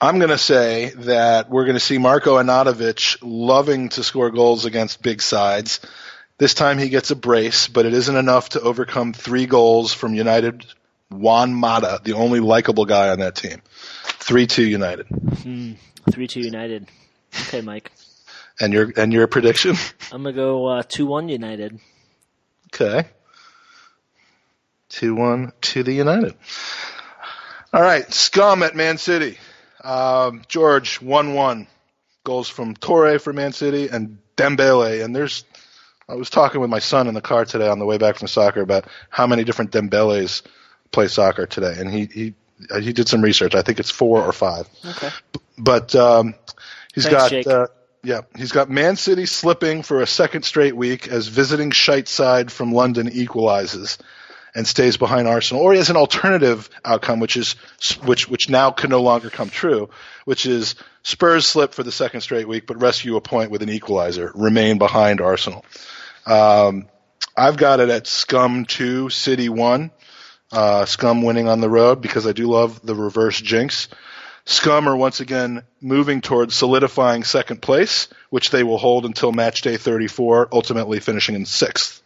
I'm going to say that we're going to see Marko Arnautovic loving to score goals against big sides. This time he gets a brace, but it isn't enough to overcome 3 goals from United. Juan Mata, the only likable guy on that team. 3-2 United. 3-2 United. Okay, Mike. And your prediction? I'm going to go 2-1 United. Okay. 2-1 to the United. All right, Scum at Man City. George, 1-1. Goals from Torre for Man City and Dembele. And I was talking with my son in the car today on the way back from soccer about how many different Dembeles play soccer today. And he did some research. I think it's 4 or 5. Okay. But he's got Man City slipping for a second straight week as visiting shite side from London equalizes and stays behind Arsenal. Or he has an alternative outcome, which now can no longer come true, which is Spurs slip for the second straight week, but rescue a point with an equalizer, remain behind Arsenal. I've got it at Scum 2, City 1. Scum winning on the road because I do love the reverse jinx. Scum are once again moving towards solidifying second place, which they will hold until match day 34, ultimately finishing in 6th.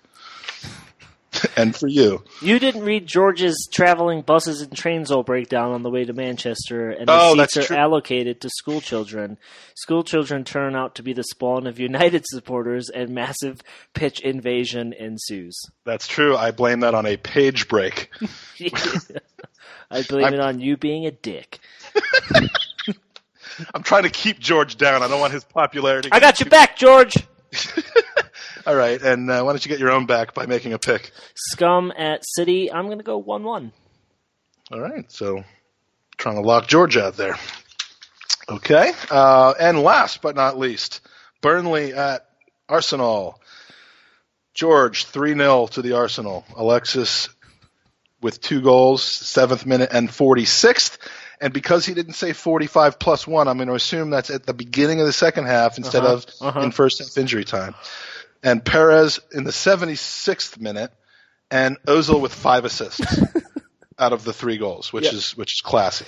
And for you. You didn't read George's traveling buses and trains all breakdown on the way to Manchester, and the seats are allocated to school children. School children turn out to be the spawn of United supporters, and massive pitch invasion ensues. That's true. I blame that on a page break. I blame it on you being a dick. I'm trying to keep George down. I don't want his popularity. I got your back, George. All right, and why don't you get your own back by making a pick? Scum at City. I'm going to go 1-1. All right, so trying to lock George out there. Okay, and last but not least, Burnley at Arsenal. George, 3-0 to the Arsenal. Alexis with 2 goals, 7th minute and 46th. And because he didn't say 45 plus 1, I'm going to assume that's at the beginning of the second half instead of in first half injury time. And Perez in the 76th minute, and Ozil with 5 assists out of the 3 goals, which is classy.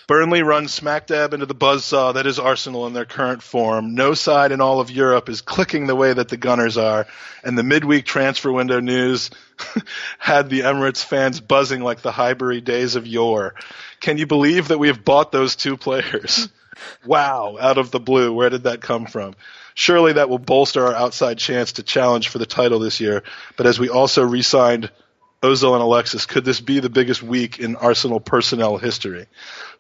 Burnley runs smack dab into the buzzsaw that is Arsenal in their current form. No side in all of Europe is clicking the way that the Gunners are, and the midweek transfer window news had the Emirates fans buzzing like the Highbury days of yore. Can you believe that we have bought those 2 players? Wow, out of the blue. Where did that come from? Surely that will bolster our outside chance to challenge for the title this year. But as we also re-signed Ozil and Alexis, could this be the biggest week in Arsenal personnel history?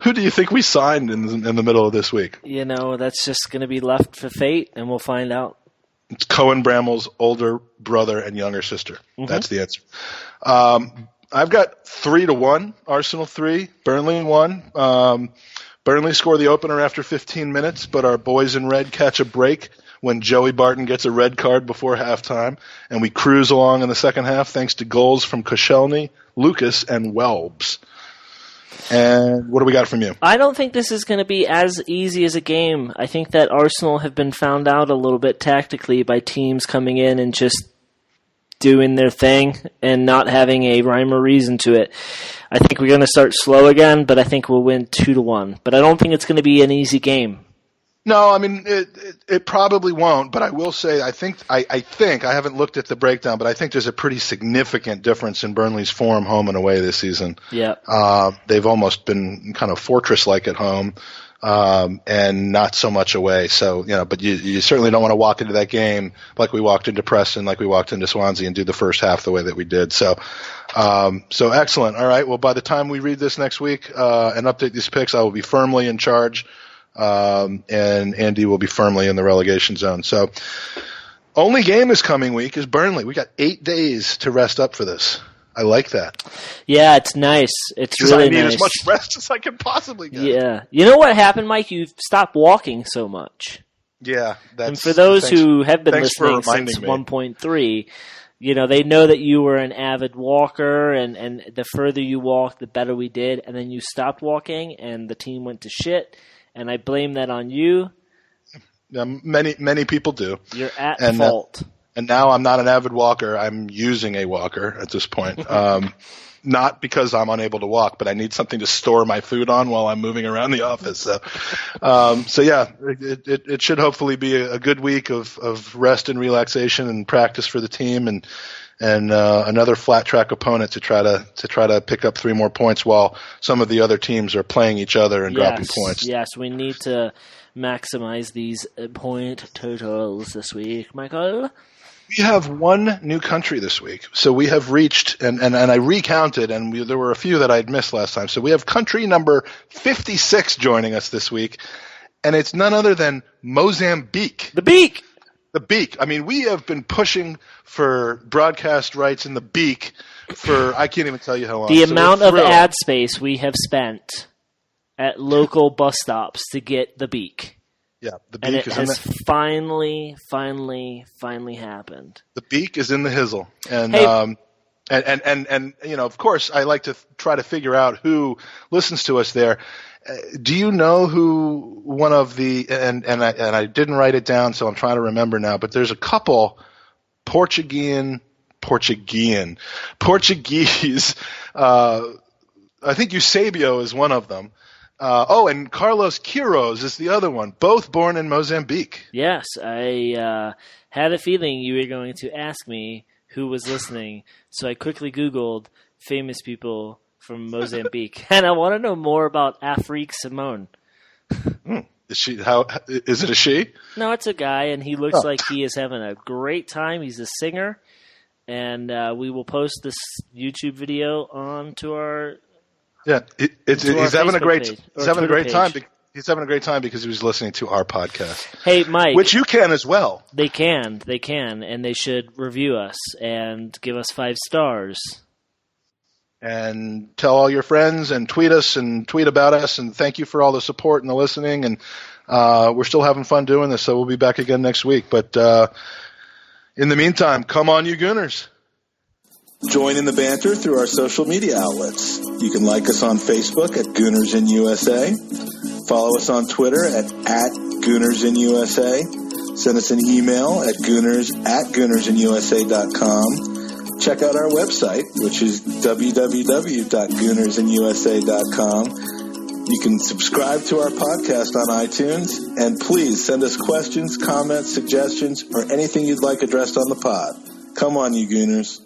Who do you think we signed in the middle of this week? That's just going to be left for fate, and we'll find out. It's Cohen Bramall's older brother and younger sister. Mm-hmm. That's the answer. I've got 3-1, Arsenal 3, Burnley 1. Burnley score the opener after 15 minutes, but our boys in red catch a break when Joey Barton gets a red card before halftime, and we cruise along in the second half thanks to goals from Koscielny, Lucas, and Welbs. And what do we got from you? I don't think this is going to be as easy as a game. I think that Arsenal have been found out a little bit tactically by teams coming in and just doing their thing and not having a rhyme or reason to it. I think we're going to start slow again, but I think we'll win 2-1. But I don't think it's going to be an easy game. No, I mean it probably won't. But I will say I think I haven't looked at the breakdown, but I think there's a pretty significant difference in Burnley's form home and away this season. Yeah, they've almost been kind of fortress-like at home. And not so much away. So, but you certainly don't want to walk into that game like we walked into Preston, like we walked into Swansea and do the first half the way that we did. So excellent. All right. Well, by the time we read this next week, and update these picks, I will be firmly in charge. And Andy will be firmly in the relegation zone. So only game this coming week is Burnley. We got 8 days to rest up for this. I like that. Yeah, it's nice. It's really nice. I need as much rest as I can possibly get. Yeah. You know what happened, Mike? You stopped walking so much. Yeah. And for those who have been listening since 1.3, they know that you were an avid walker, and the further you walked, the better we did. And then you stopped walking, and the team went to shit. And I blame that on you. Yeah, many people do. You're at fault. And now I'm not an avid walker. I'm using a walker at this point. Not because I'm unable to walk, but I need something to store my food on while I'm moving around the office. So yeah, it should hopefully be a good week of rest and relaxation and practice for the team, and another flat track opponent to try to pick up 3 more points while some of the other teams are playing each other and dropping points. Yes, we need to maximize these point totals this week, Michael. We have 1 new country this week. So we have reached, and I recounted, and there were a few that I had missed last time. So we have country number 56 joining us this week, and it's none other than Mozambique. The Beak! The Beak. I mean, we have been pushing for broadcast rights in the Beak for, I can't even tell you how long. The amount of ad space we have spent at local bus stops to get the Beak. Yeah, the Beak and it is has finally happened. The Beak is in the hizzle, and hey, and of course, I like to try to figure out who listens to us there. Do you know who one of the and I didn't write it down, so I'm trying to remember now. But there's a couple Portuguese. I think Eusebio is one of them. And Carlos Quiroz is the other one, both born in Mozambique. Yes, I had a feeling you were going to ask me who was listening, so I quickly Googled famous people from Mozambique, and I want to know more about Afrique Simone. Is it a she? No, it's a guy, and he looks like he is having a great time. He's a singer, and we will post this YouTube video onto our... Yeah, he's having a great time. He's having a great time because he was listening to our podcast. Hey, Mike, which you can as well. They can, and they should review us and give us 5 stars. And tell all your friends and tweet us and tweet about us, and thank you for all the support and the listening. And we're still having fun doing this, so we'll be back again next week. But in the meantime, come on, you Gooners. Join in the banter through our social media outlets. You can like us on Facebook at Gooners in USA. Follow us on Twitter at Gooners in USA. Send us an email at gooners@goonersinusa.com. Check out our website, which is www.goonersinusa.com. You can subscribe to our podcast on iTunes. And please send us questions, comments, suggestions, or anything you'd like addressed on the pod. Come on, you Gooners.